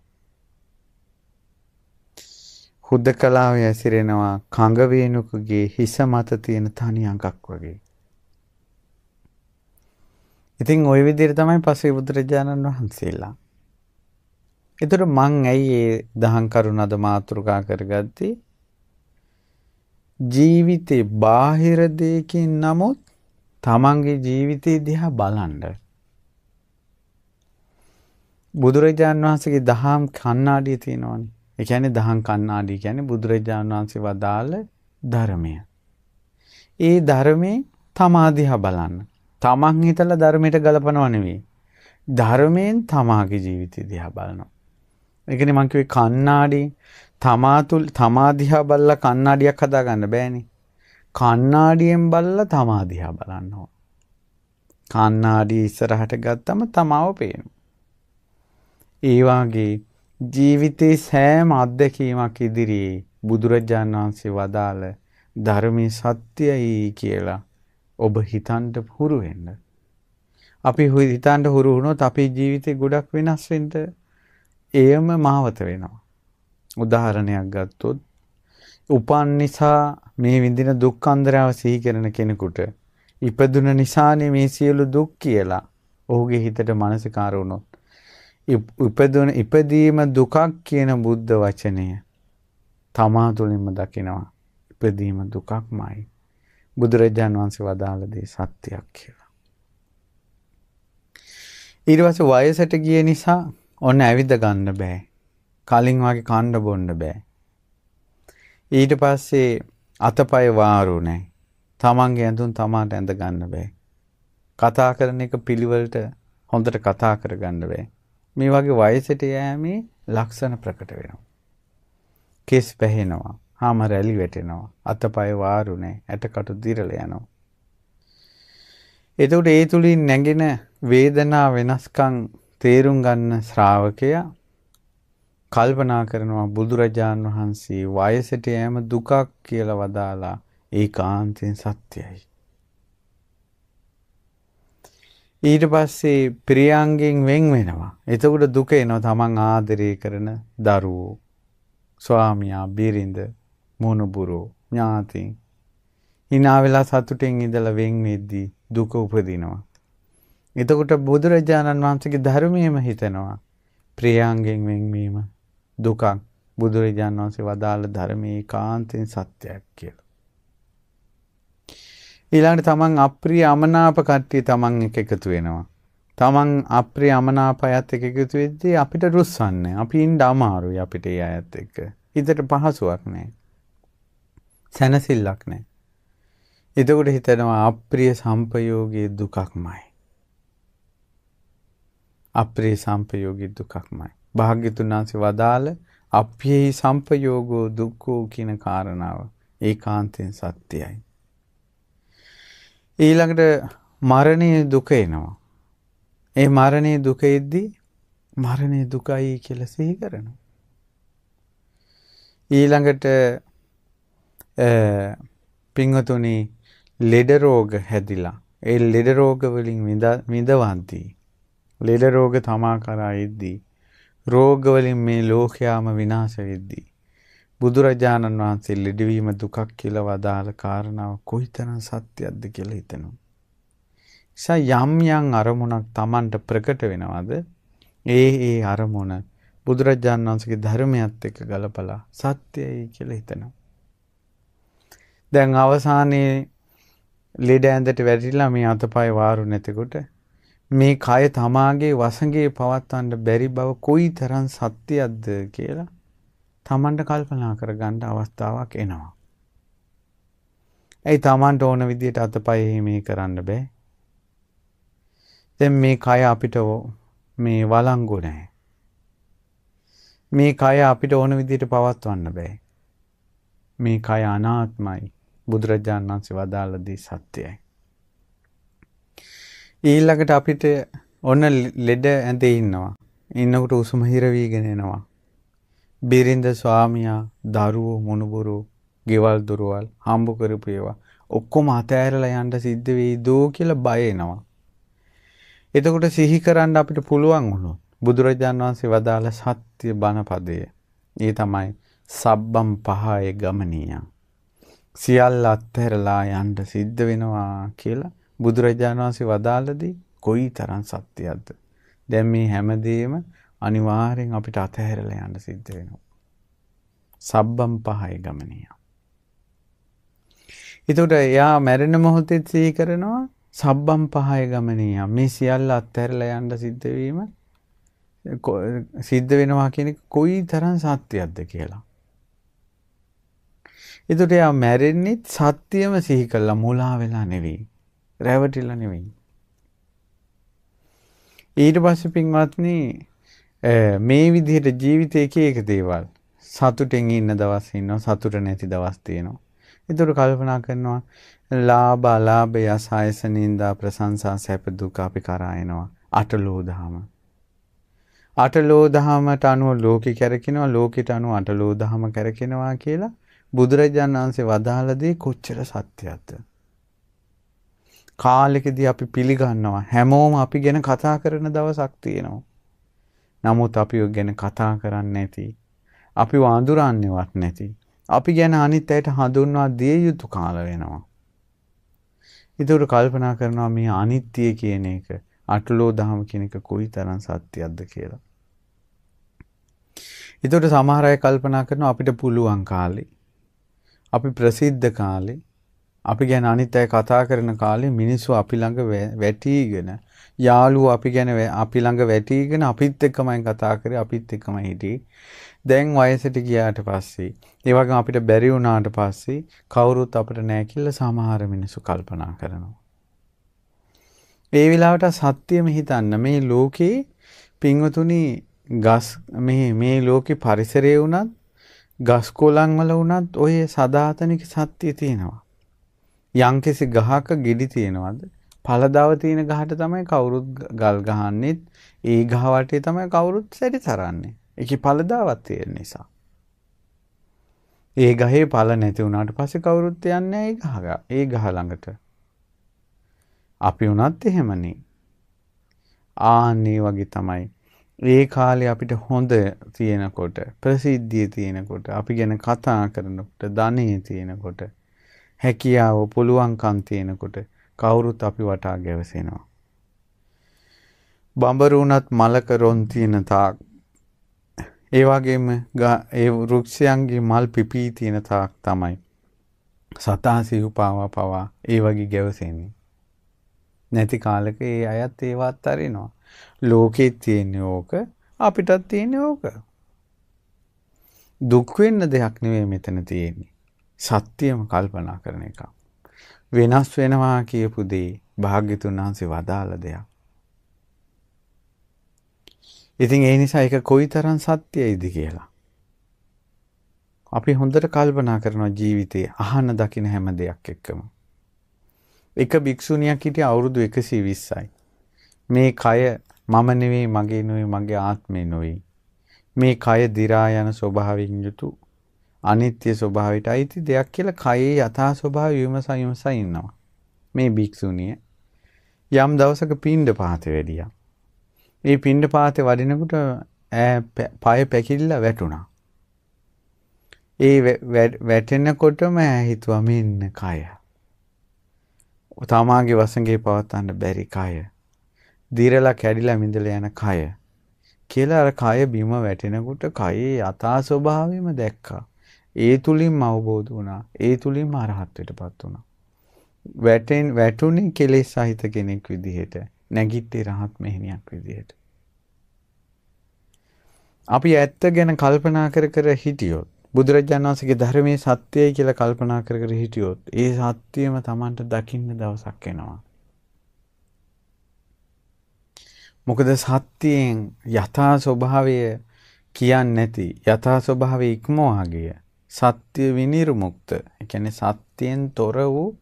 හුදකලාවේ ඇසිරෙනවා කඟ වේනුකගේ හිස මත තියෙන තනි අඟක් වගේ. ඉතින් ওই විදිහට තමයි පසේ බුදුරජාණන් වහන්සේලා. ඒතර මං ඇයි ඒ දහම් කරුණ අද මාතෘකා කරගත්තේ? ජීවිතේ බාහිර දෙයකින් නමුත් තමන්ගේ ජීවිතේ දිහා බලන්න. බුදුරජාණන් වහන්සේගේ දහම් කණ්ණාඩිය තියෙනවානේ. ඒ කියන්නේ දහම් කණ්ණාඩිය කියන්නේ බුදුරජාණන් වහන්සේ වදාළ ධර්මය. ඒ ධර්මයේ තමා දිහා බලන්න. තමන් හිතලා ධර්මයට ගලපනව නෙවෙයි. ධර්මයෙන් තමාගේ ජීවිතය දිහා බලනවා. ඒ කියන්නේ මං කිව්වේ කණ්ණාඩි තමා දිහා බලලා කණ්ණාඩියක් හදාගන්න බෑනේ. කණ්ණාඩියෙන් බලලා තමා දිහා බලන්න ඕන. කණ්ණාඩිය ඉස්සරහට ගත්තම තමාව පේනවා. ඒ වාගේ ජීවිතේ සෑම අත්දැකීමක් ඉදිරියේ බුදුරජාණන් වහන්සේ වදාළ ධර්මයේ සත්‍යයි කියලා ඔබ හිතන්න පුරු වෙන්න. අපි හිතන්න හුරු වුණොත් අපේ ජීවිතේ ගොඩක් වෙනස් වෙන්න එයම මාවත වෙනවා. උදාහරණයක් ගත්තොත් උපන් නිසා මේ විඳින දුක් අන්දරාව සිහි කරන කෙනෙකුට ඉපදුන නිසානේ මේ සියලු දුක් කියලා ඔහුගේ හිතට මානසිකාර වුණොත් ඉපදීම දුකක් කියන බුද්ධ වචනය තමා තුළින්ම දකිනවා. ඉපදීම දුකක්මයි. බුදුරජාණන් වහන්සේ වදාළ දේ සත්‍යයක් කියලා. ඊට පස්සේ වයසට ගිය නිසා ඔන්න ඇවිද ගන්න බෑ. කලින් වගේ කන්න බොන්න බෑ. ඊට පස්සේ අතපය වාරු නැහැ. තමන්ගේ ඇඳුම් තමාට ඇඳ ගන්න බෑ. කතා කරන එක පිළිවෙලට හොඳට කතා කරගන්න බෑ. මේ වගේ වයසට යෑමේ ලක්ෂණ ප්‍රකට වෙනවා. කෙස් පැහෙනවා, හාම රැලි වැටෙනවා, අතපය වාරු නැහැ, ඇටකටු දිරලා යනවා. එතකොට ඒ තුලින් නැගෙන වේදනා වෙනස්කම් තේරුම් ගන්න ශ්‍රාවකයා කල්පනා කරනවා බුදුරජාණන් වහන්සේ වයසට යෑම දුකක් කියලා වදාලා ඒකාන්තයෙන් සත්‍යයි. ඊට පස්සේ ප්‍රියංගෙන් වෙන් වෙනවා. එතකොට දුක එනවා. තමන් ආදරය කරන දරුවෝ, ස්වාමියා, බිරිඳ, මොනුබුරෝ, ඥාතීන් hina වෙලා සතුටින් ඉඳලා වෙන් වෙද්දී දුක උපදිනවා. එතකොට බුදුරජාණන් වහන්සේගේ ධර්මයේම හිතනවා ප්‍රියංගෙන් වෙන්වීම දුකක්. බුදුරජාණන් වහන්සේ වදාළ ධර්මයේ ඒකාන්තයෙන් සත්‍යයක් කියලා. ඊළඟට තමන් අප්‍රිය අමනාප කට්ටිය තමන් එක්ක එකතු වෙනවා. තමන් අප්‍රිය අමනාපයත් එක්ක එකතු වෙද්දී අපිට රුස්සන්නේ. අපි ඉන්න අමාරුයි අපිට ඒ අයත් එක්ක. හිතට පහසුවක් නැහැ. සැනසෙල්ලක් නැහැ. එතකොට හිතනවා අප්‍රිය සංපයෝගයේ දුකක්මයි. අප්‍රිය සංපයෝගී දුකක්මයි. භාග්‍යතුන් වහන්සේ වදාළ අප්‍රිය සංපයෝගෝ දුක්ඛෝ කියන කාරණාව ඒකාන්තයෙන් සත්‍යයි. ඊළඟට මරණයේ දුක එනවා. ඒ මරණයේ දුක එද්දී මරණයේ දුකයි කියලා සිහි කරනවා. ඊළඟට පින්වතුනි ලෙඩ රෝග හැදිලා ඒ ලෙඩ රෝග වලින් විඳවන්ති. ලෙඩ රෝග තමා කරා එද්දී රෝග වලින් මේ ලෝකයාම විනාශ වෙද්දී බුදුරජාණන් වහන්සේ ලෙඩවීම දුකක් කියලා වදාළ කාරණාව කොයිතරම් සත්‍යයක්ද කියලා හිතනවා. යම් යම් අරමුණක් Tamanට ප්‍රකට වෙනවද? ඒ අරමුණ බුදුරජාණන් වහන්සේගේ ධර්මයත් එක්ක ගලපලා සත්‍යයි කියලා හිතනවා. දැන් අවසානයේ ලෙඩ ඇඳට වැටිලා මේ අතපය වාරු නැතිකොට මේ කය තමාගේ වසඟේ පවත්වන්න බැරි බව කොයිතරම් සත්‍යයක්ද කියලා තමන්ට කල්පනා කරගන්න අවස්ථාවක් එනවා. ඒ තමන්ට ඕන විදිහට අතපය මේ කරන්න බෑ. දැන් මේ කය අපිට මේ වළංගු නැහැ. මේ කය අපිට ඕන විදිහට පවත්වන්න බෑ. මේ කය අනාත්මයි. බුදුරජාණන් වහන්සේ වදාළ දේ සත්‍යයි. ඊළඟට අපිට ඔන්න ලෙඩ ඇඳේ ඉන්නවා. ඉන්නකොට උසුම හිර වීගෙන එනවා. බිරිඳ, ස්වාමියා, දරුවෝ, මොනුබුරෝ, ගෙවල් දොරවල්, හම්බ කරපු ඒවා ඔක්කොම අතෑරලා යන්න සිද්ධ වෙයිදෝ කියලා බය එනවා. එතකොට සිහි කරන්න අපිට පුළුවන් වුණොත් බුදුරජාණන් වහන්සේ වදාළ සත්‍ය බණපදය. ඒ තමයි සබ්බම් පහය ගමනීය. සියල්ල අත්හැරලා යන්න සිද්ධ වෙනවා කියලා බුදුරජාණන් වහන්සේ වදාළදී කොයිතරම් සත්‍යයක්ද? දැන් මේ හැමදේම අනිවාර්යෙන් අපිට අතහැරලා යන්න සිද්ධ වෙනවා. සබ්බම් පහය ගමනීය. එතකොට එයා මැරෙන මොහොතේ සිහි කරනවා සබ්බම් පහය ගමනීය. මේ සියල්ල අත්හැරලා යන්න සිද්ධ වෙනවා කියන එක කොයිතරම් සත්‍යයක්ද කියලා. එතකොට එයා මැරෙන්නේ සත්‍යම සිහි කළා, මුලා වෙලා නෙවෙයි. රැවටිලා නෙවෙයි. ඊට පස්සේ පින්වත්නි මේ විදිහට ජීවිතේ එක දේවල් සතුටෙන් ඉන්න දවස් ඉන්නවා, සතුට නැති දවස් තියෙනවා. ඒතර කල්පනා කරනවා ලාභ අලාභ යස ආයස නින්දා ප්‍රශංසා සැප දුක අපි කරා එනවා. අටලෝ දහම. අටලෝ දහමට අනුව ලෝකෙ කැරකෙනවා, ලෝකෙට අනුව අටලෝ දහම කැරකෙනවා කියලා බුදුරජාණන් වහන්සේ වදාළ දේ කොච්චර සත්‍යයක්ද? කාලෙකදී අපි පිළිගන්නවා හැමෝම අපි ගැන කතා කරන දවසක් තියෙනවා. නමුත් අපි ඔය ගැන කතා කරන්නේ නැති. අපි වඳුරන්නේවත් නැති. අපි ගැන අනිත් අයට හඳුන්වා දිය යුතු කාල වෙනවා. ඒකට කල්පනා කරනවා මේ අනිත්‍ය කියන එක අටලෝ දහම කියන එක කොයිතරම් සත්‍යයක්ද කියලා. ඒකට සමහර අය කල්පනා කරනවා අපිට පුළුවන් කාලේ අපි ප්‍රසිද්ධ කාලේ අපි ගැන අනිත් අය කතා කරන කාලේ මිනිස්සු අපි ළඟ වැටීගෙන යාළුවෝ අපි ගැන අපි ළඟ වැටීගෙන අපිත් එක්කමයි කතා කරේ අපිත් එක්කමයි හිටියේ. දැන් වයසට ගියාට පස්සේ ඒ වගේම අපිට බැරි වුණාට පස්සේ කවුරුත් අපිට නැහැ කියලා සමහර මිනිස්සු කල්පනා කරනවා. ඒ වෙලාවට සත්‍යම හිතන්න මේ ලෝකේ පින්වතුනි ගස් මේ ලෝකේ පරිසරයේ වුණත් ගස් කොළන් වල වුණත් ඔය සදාතනික සත්‍ය තියෙනවා. යම්කිසි ගහක ගෙඩි තියෙනවද? පළදාව තියෙන ගහට තමයි කවුරුත් ගල් ගහන්නෙත් ඒ ගහ වටේ තමයි කවුරුත් සැරි තරන්නේ. ඒකේ පළදාවක් තියෙන නිසා. ඒ ගහේ පළ නැති වුණාට පස්සේ කවුරුත් යන්නේ ඒ ගහ ළඟට. අපි වුණත් එහෙමනේ. ආන්නේ වගේ තමයි. ඒ කාලේ අපිට හොඳ තියෙනකොට, ප්‍රසිද්ධිය තියෙනකොට, අපි ගැන කතා කරනකොට, ධනෙ තියෙනකොට, හැකියාව පුළුවන්කම් තියෙනකොට කවුරුත් අපි වටා ගැවසෙනවා. බඹරුණත් මලක රොන් තියෙන තාක් ඒ වගේම ඒ වෘක්ෂයන්ගේ මල් පිපී තියෙන තාක් තමයි සතා සිව්පාවා පවා ඒ වගේ ගැවසෙන්නේ. නැති කාලෙක ඒ අයත් ඒවත් අරිනවා. ලෝකේ තියෙන ඕක අපිටත් තියෙන ඕක. දුක් වෙන්න දෙයක් නෙවෙයි මෙතන තියෙන්නේ. සත්‍යම කල්පනා කරන එක. වෙනස් වෙනවා කියපු දේ භාග්‍යතුන් වහන්සේ වදාළ දෙයක්. ඉතින් ඒ නිසා ඒක කොයිතරම් සත්‍යයිද කියලා. අපි හොඳට කල්පනා කරනවා ජීවිතේ අහන දකින හැම දෙයක් එක්කම. එක භික්ෂුණියක් හිටිය අවුරුදු 120යි. මේ කය මම නෙවෙයි, මගේ නෙවෙයි, මගේ ආත්මේ නෙවෙයි. මේ කය දි รา යන ස්වභාවයෙන් යුතු අනිත්‍ය ස්වභාවයට අයිති දෙයක් කියලා කයේ යථා ස්වභාවය විමසා ඉන්නවා. මේ භික්ෂුණිය යම් දවසක පින්ඩ පාතේ වැඩියා. මේ පින්ඩ පාතේ වඩිනකොට පාය පැකිලිලා වැටුණා. ඒ වැටෙනකොටම හිතුවා මෙන්න කය. තමාගේ වසඟේ පවත්වන්න බැරි කය. දිරලා කැඩිලා මිදලා යන කය. කියලා අර කය බිම වැටෙනකොට කයේ යථා ස්වභාවයම දැක්කා. ඒ තුලින්ම අවබෝධ වුණා. ඒ තුලින්ම අරහත්ත්වයටපත් වුණා. වැටුනේ කෙලෙස් සහිත කෙනෙක් විදිහට, නැගිට්ටේ රහත් මෙහෙණියක් විදිහට. අපි ඇත්ත ගැන කල්පනා කර හිටියොත්, බුදුරජාණන් වහන්සේගේ ධර්මයේ සත්‍යයි කියලා කල්පනා කර හිටියොත්, ඒ සත්‍යයම Tamanට දකින්න දවසක් එනවා. මොකද සත්‍යයෙන් යථා ස්වභාවය කියන්නේ නැති, යථා ස්වභාවය ඉක්මවා ගිය සත්‍ය විනිර්මුක්ත, ඒ කියන්නේ සත්‍යයෙන් තොර වූ,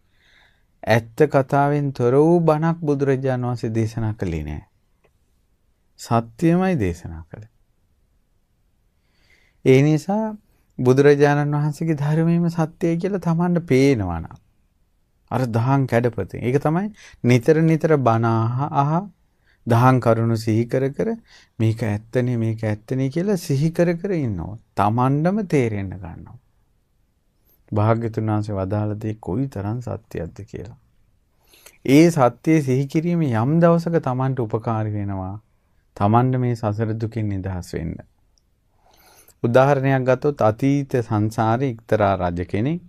ඇත්ත කතාවෙන් තොර වූ බණක් බුදුරජාණන් වහන්සේ දේශනා කළේ නෑ. සත්‍යමයි දේශනා කළේ. ඒ නිසා බුදුරජාණන් වහන්සේගේ ධර්මයේම සත්‍යයි කියලා Tamanට පේනවා නම් අර දහං කැඩපතේ. ඒක තමයි නිතර බණ අහ දහං කරුණු සිහි කර මේක ඇත්තනේ මේක ඇත්තනේ කියලා සිහි කර ඉන්නවා. Tamandම තේරෙන්න ගන්නවා. භාග්‍යතුන් වහන්සේ වදාළ දේ කොයිතරම් සත්‍යයක්ද කියලා. ඒ සත්‍යය සිහි කිරීම යම් දවසක Tamanට උපකාරී වෙනවා. Tamanට මේ සසර දුකින් නිදහස් වෙන්න. උදාහරණයක් ගත්තොත් අතීත සංසාරේ එක්තරා රජ කෙනෙක්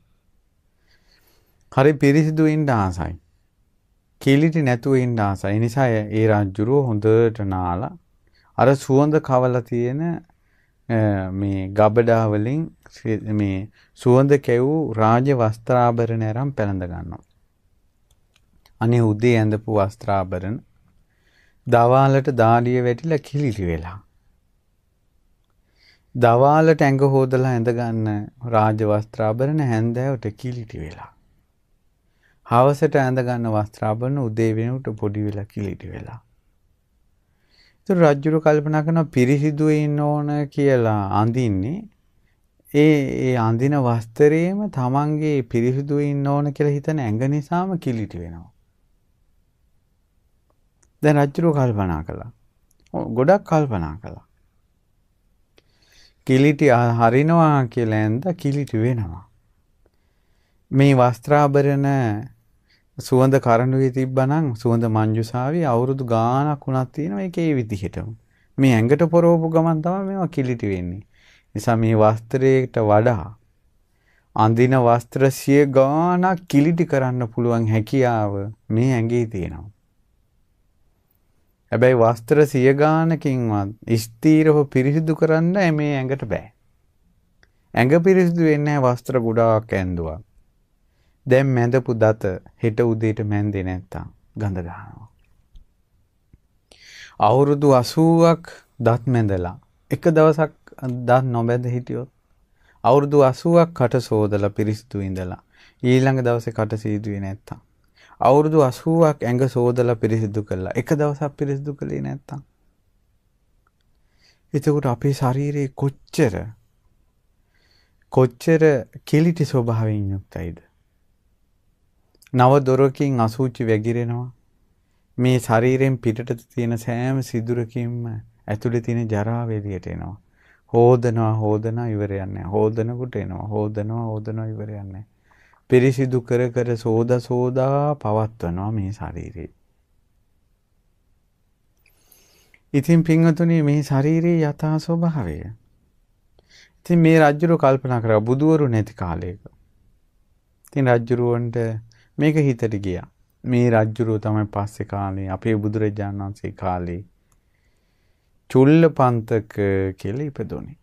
හරි පිරිසිදු ඉන්න ආසයි. කිලිටි නැතුව ඉන්න ආසයි. ඒ නිසා ඒ රාජ්‍යරුව හොඳට නාලා අර සුවඳ කවලා තියෙන මේ ගබඩා වලින් මේ සුවඳ කැවූ රාජ වස්ත්‍රාභරණ අරන් පැලඳ ගන්නවා. අනේ උදේ ඇඳපු වස්ත්‍රාභරණ දවාලට දාඩිය වැටිලා කිලිටි වෙලා. දවාලට ඇඟ හොදලා ඇඳ ගන්න රාජ වස්ත්‍රාභරණ හැන්දෑවට කිලිටි වෙලා. හවසට ඇඳ ගන්න වස්ත්‍රාභරණ උදේ වෙනකොට පොඩි වෙලා කිලිටි වෙලා. ඒතර රජුරු කල්පනා කරනවා පිරිසිදු වෙන්න ඕන කියලා අඳින්නේ ඒ අඳින වස්ත්‍රයේම තමන්ගේ පිරිසිදු වෙන්න ඕන කියලා හිතන ඇඟ නිසාම කිලිටි වෙනවා. දැන් රජුරෝ කල්පනා කළා. ගොඩක් කල්පනා කළා. කිලිටි හරිනවා කියලා ඇඳ කිලිටි වෙනවා. මේ වස්ත්‍රාභරණ සුවඳ කරඬුවේ තිබ්බනම් සුවඳ මංජුසාවේ අවුරුදු ගාණක් වුණත් තියෙනවා ඒකේ විදිහටම. මේ ඇඟට පොරවපු ගමන් තමයි මේවා කිලිටි වෙන්නේ. නිසා මේ වස්ත්‍රයට වඩා අඳින වස්ත්‍ර 100 ගාණක් කිලිටි කරන්න පුළුවන් හැකියාව මේ ඇඟේ තියෙනවා. හැබැයි වස්ත්‍ර 100 ගාණකින්වත් ස්ථීරව පිරිසිදු කරන්න මේ ඇඟට බෑ. ඇඟ පිරිසිදු වෙන්නේ වස්ත්‍ර ගොඩාක් ඇඳුවා. දැන් මැදපු දත හෙට උදේට මැන්දේ නැත්තම් ගඳ ගන්නවා. අවුරුදු 80ක් දත් මැදලා එක දවසක් දත් නොබැඳ හිටියොත් අවුරුදු 80ක් කට සෝදලා පිරිසිදු ඉඳලා ඊළඟ දවසේ කට සීදුවේ නැත්තම් අවුරුදු 80ක් ඇඟ සෝදලා පිරිසිදු කළා එක දවසක් පිරිසිදු කළේ නැත්තම් එතකොට අපේ ශරීරයේ කොච්චර කිලිටි ස්වභාවයෙන් යුක්තයිද? නව දොරකින් අසුචි වැగిරෙනවා. මේ ශරීරයෙන් පිටට තියෙන සෑම සිදුරකින්ම ඇතුලේ තියෙන ජරාව එළියට එනවා. හොදනවා ඉවරයක් නැහැ. හොදනකොට එනවා. හොදනවා ඉවරයක් නැහැ. පිරිසිදු කර කර සෝදා පවත්වනවා මේ ශරීරේ. ඉතින් පින්වතුනි මේ ශරීරයේ යථා ස්වභාවය. ඉතින් මේ රජුරු කල්පනා කරා බුදුවරු නැති කාලයක. ඉතින් රජුරුවන්ට මේක හිතට ගියා. මේ රජුරුව තමයි පස්සේ කාලේ අපේ බුදුරජාණන් වහන්සේ කාලේ චුල්ලපන්තක කියලා ඉපදුනේ.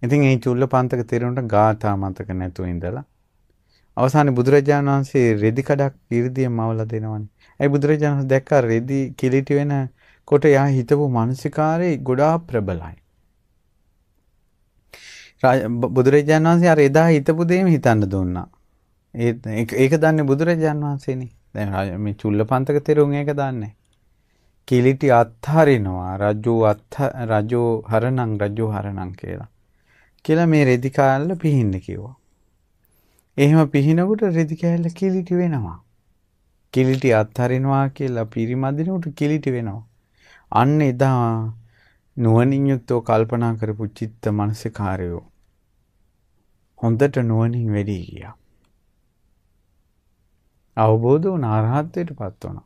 ඉතින් මේ චුල්ලපන්තක තේරුණට ගාථා මතක නැතුව ඉඳලා අවසානයේ බුදුරජාණන් වහන්සේ රෙදි කඩක් 이르දියෙන් මවලා දෙනවනේ. ඒ බුදුරජාණන් වහන්සේ දැක්කා රෙදි කිලිටි වෙන කොට යා හිතපු මානසිකාරේ ගොඩාක් ප්‍රබලයි. බුදුරජාණන් වහන්සේ අර එදා හිතපු දේම හිතන්න දුන්නා. ඒක දන්නේ බුදුරජාණන් වහන්සේනේ. දැන් මේ චුල්ලපන්තක තෙරුන් ඒක දන්නේ. කිලිටි අත්හරිනවා රජෝ හරණං කියලා මේ රෙදි කෑල්ල පිහින්න කිව්වා. එහෙම පිහිනකොට රෙදි කෑල්ල කිලිටි වෙනවා. කිලිටි අත්හරිනවා කියලා පිරිමදිනකොට කිලිටි වෙනවා. අන්න එදා නුවණින් යුක්තව කල්පනා කරපු චිත්ත මනසිකාරයෝ හොඳට නුවණින් වැඩි ගියා. අවබෝධ වුණ අරහත්ත්වයටපත් වුණා.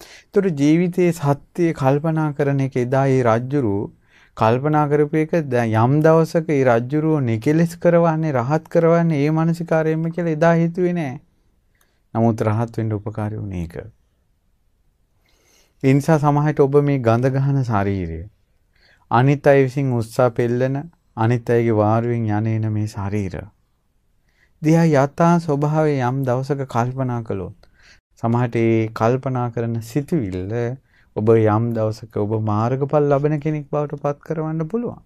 ඒතර ජීවිතයේ සත්‍ය කල්පනා කරන එක එදා ඒ රජ්ජුරු කල්පනා කරපු එක යම් දවසක ඒ රජ්ජුරුව නිකලස් කරවන්නේ රහත් කරවන්නේ ඒ මානසිකාරයෙන්ම කියලා එදා හිතුවේ නෑ. නමුත් රහත් වෙන්න උපකාරී වුණේ ඒක. ඒ නිසා සමහරට ඔබ මේ ගඳ ගහන ශරීරය අනිත් අය විසින් උස්සා පෙල්ලන අනිත් අයගේ වාරුවෙන් යන්නේන මේ ශරීරය දිහා යථා ස්වභාවය යම් දවසක කල්පනා කළොත් සමහරට ඒ කල්පනා කරන සිතුවිල්ල ඔබ යම් දවසක ඔබ මාර්ගඵල ලබන කෙනෙක් බවට පත් කරවන්න පුළුවන්.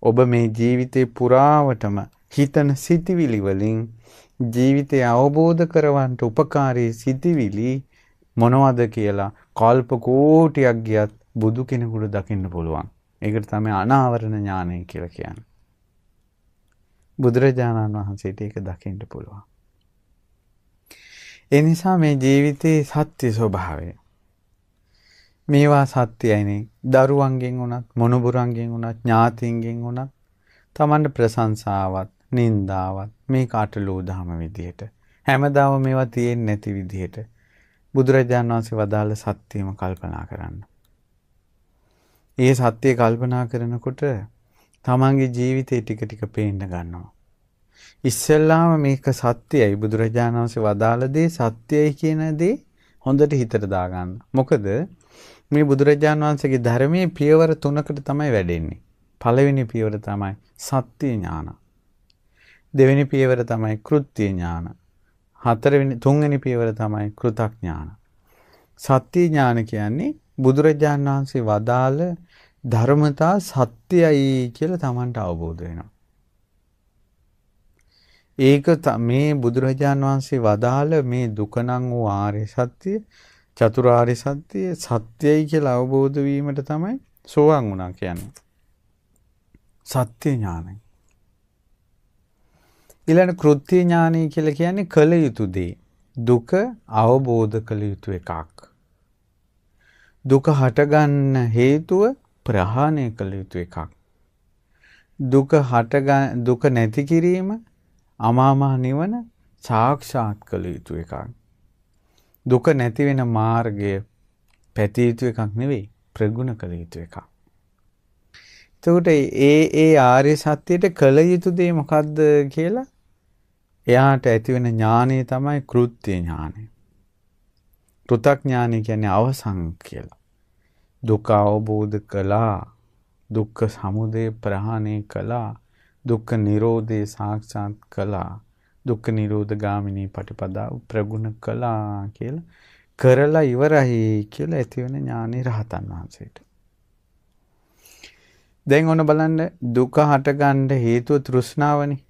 ඔබ මේ ජීවිතේ පුරාවටම හිතන සිතුවිලි වලින් ජීවිතය අවබෝධ කරවන්න උපකාරී සිතුවිලි මොනවද කියලා කල්ප කෝටියක් ගියත් බුදු කෙනෙකුට දකින්න පුළුවන්. ඒකට තමයි අනාවරණ ඥානය කියලා කියන්නේ. බුදුරජාණන් වහන්සේට ඒක දකින්න පුළුවන්. ඒ නිසා මේ ජීවිතයේ සත්‍ය ස්වභාවය මේවා සත්‍යයිනේ. දරුවන්ගෙන් වුණත් මොනුබුරන්ගෙන් වුණත් ඥාතීන්ගෙන් වුණත් තමන්ට ප්‍රශංසාවත් නින්දාවත් මේ කාටලෝ දහම විදිහට හැමදාම මේවා තියෙන්නේ නැති විදිහට බුදුරජාණන් වහන්සේ වදාළ සත්‍යම කල්පනා කරන්න. ඒ සත්‍ය කල්පනා කරනකොට තමන්ගේ ජීවිතේ ටික ටික පේන්න ගන්නවා. ඉස්සෙල්ලාම මේක සත්‍යයි බුදුරජාණන් වහන්සේ වදාළ දේ සත්‍යයි කියන දේ හොඳට හිතට දාගන්න. මොකද මේ බුදුරජාණන් වහන්සේගේ ධර්මයේ පියවර 3කට තමයි වැඩෙන්නේ. පළවෙනි පියවර තමයි සත්‍ය ඥාන. දෙවෙනි පියවර තමයි කෘත්‍ය ඥාන. තුන්වෙනි පියවර තමයි කෘතඥාන. සත්‍ය ඥාන කියන්නේ බුදුරජාණන් වහන්සේ වදාළ ධර්මතා සත්‍යයි කියලා Tamanට අවබෝධ වෙනවා. ඒක මේ බුදුරජාණන් වහන්සේ වදාළ මේ දුකනම් වූ ආර්ය සත්‍ය චතුරාර්ය සත්‍ය සත්‍යයි කියලා අවබෝධ වීමට තමයි සෝවාන් වුණා කියන්නේ. සත්‍ය ඥානයි. ඊළඟ කෘත්‍ය ඥානයි කියලා කියන්නේ කළ යුතු දේ. දුක අවබෝධ කළ යුතු එකක්. දුක හටගන්න හේතුව ප්‍රහාණය කළ යුතු එකක්. දුක නැති කිරීම අමා මහ නිවන සාක්ෂාත් කළ යුතු එකක්. දුක නැති වෙන මාර්ගය පැතිය යුතු එකක් නෙවෙයි, ප්‍රගුණ කළ යුතු එකක්. එතකොට ඒ ආර්ය සත්‍යයට කළ යුතු දේ මොකද්ද කියලා එයාට ඇති වෙන ඥානය තමයි කෘත්‍ය ඥානය. කෘතඥානය කියන්නේ අවසන් කියලා. දුක අවබෝධ කළා, දුක්ඛ සමුදය ප්‍රහාණය කළා, දුක්ඛ නිරෝධය සාක්ෂාත් කළා, දුක්ඛ නිරෝධ ගාමිනී පටිපදාව ප්‍රගුණ කළා කියලා කරලා ඉවරයි කියලා ඇති වෙන ඥානෙ රහතන් වහන්සේට. දැන් ඔන්න බලන්න දුක හටගන්න හේතුව තෘෂ්ණාවනේ.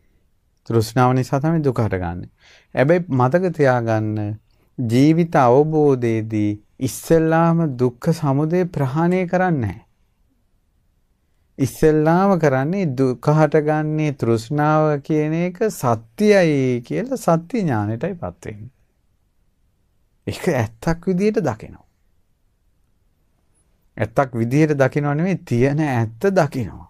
තෘෂ්ණාව නිසා තමයි දුක හටගන්නේ. හැබැයි මතක තියාගන්න ජීවිත අවබෝධයේදී ඉස්සෙල්ලාම දුක්ඛ සමුදය ප්‍රහාණය කරන්නේ නැහැ. ඉස්සෙල්ලාම කරන්නේ දුක හටගන්නේ තෘෂ්ණාව කියන එක සත්‍යයි කියලා සත්‍ය ඥානෙටයිපත් වෙන්නේ. ඒක ඇත්තක් විදියට දකිනවා. ඇත්තක් විදියට දකිනවා නෙමෙයි තියෙන ඇත්ත දකිනවා.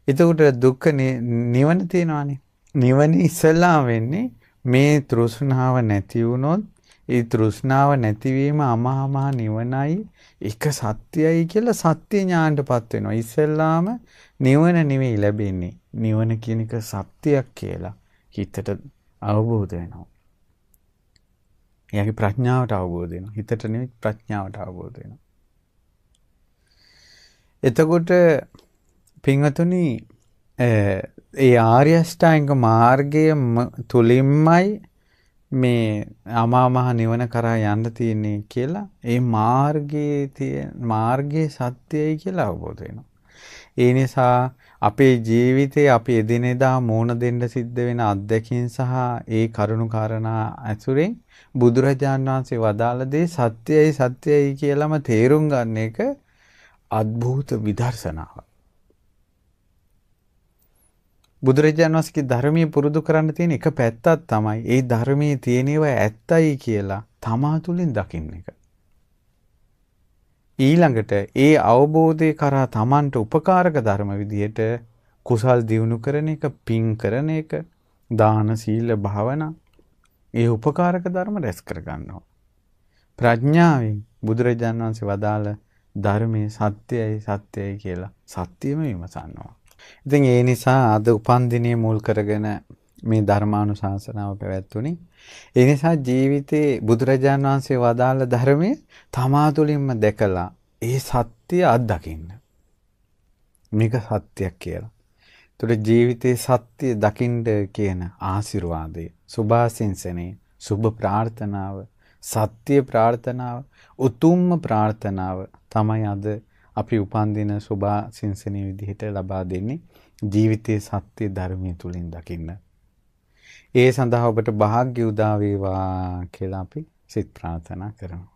එතකොට දුක්ඛ නිවන තියෙනවානේ. නිවන ඉස්සෙල්ලාම වෙන්නේ මේ තෘෂ්ණාව නැති වුණොත් ඒ තෘෂ්ණාව නැතිවීම අමහා මහ නිවනයි එක සත්‍යයි කියලා සත්‍ය ඥානටපත් වෙනවා. ඉස්සෙල්ලාම නිවන නෙවෙයි ලැබෙන්නේ. නිවන කියන එක සත්‍යයක් කියලා හිතට අවබෝධ වෙනවා. එයාගේ ප්‍රඥාවට අවබෝධ වෙනවා. හිතට නෙවෙයි ප්‍රඥාවට අවබෝධ වෙනවා. එතකොට පින්වතුනි ඒ ආර්ය අෂ්ටාංග මාර්ගය තුලින්මයි මේ අමා මහ නිවන කරා යන්න තියෙන්නේ කියලා ඒ මාර්ගයේ සත්‍යයි කියලා අවබෝධ වෙනවා. ඒ නිසා අපේ ජීවිතේ අපි එදිනෙදා මුහුණ දෙන්න සිද්ධ වෙන අත්දැකීම් සහ ඒ කරුණු කාරණා ඇසුරෙන් බුදුරජාණන් වහන්සේ වදාළ දේ සත්‍යයි කියලාම තේරුම් ගන්න එක අద్භූත විදර්ශනාවක්. බුදුරජාණන් වහන්සේගේ ධර්මයේ පුරුදු කරන්න තියෙන එක පැත්තක් තමයි ඒ ධර්මයේ තියෙනවා ඇත්තයි කියලා තමා තුළින් දකින්න එක. ඊළඟට ඒ අවබෝධය කරා තමන්ට උපකාරක ධර්ම විදියට කුසල් දියුණු කරන එක, පින් කරන එක, දාන සීල භාවනා ඒ උපකාරක ධර්ම රැස් කර ගන්නවා. ප්‍රඥාවෙන් බුදුරජාණන් වහන්සේ වදාළ ධර්මයේ සත්‍යයි කියලා සත්‍යම විමසනවා. ඉතින් ඒ නිසා අද උපන්දිනයේ මුල් කරගෙන මේ ධර්මානුශාසනාව පැවැත්වුණේ. ඒ නිසා ජීවිතේ බුදුරජාණන් වහන්සේ වදාළ ධර්මයේ තමා තුළින්ම දැකලා ඒ සත්‍ය අත්දකින්න. මේක සත්‍යයක් කියලා. ඒතර ජීවිතේ සත්‍ය දකින්න කියන ආශිර්වාදය, සුභාසින්සනේ, සුභ ප්‍රාර්ථනාව, සත්‍ය ප්‍රාර්ථනාව, උතුම්ම ප්‍රාර්ථනාව තමයි අද අපි උපන්දින සුභාසින්සනේ විදිහට ලබා දෙන්නේ. ජීවිතයේ සත්‍ය ධර්මයේ තුලින් දකින්න. ඒ සඳහා ඔබට වාග්ය උදා වේවා කියලා අපි සිත ප්‍රාර්ථනා කරමු.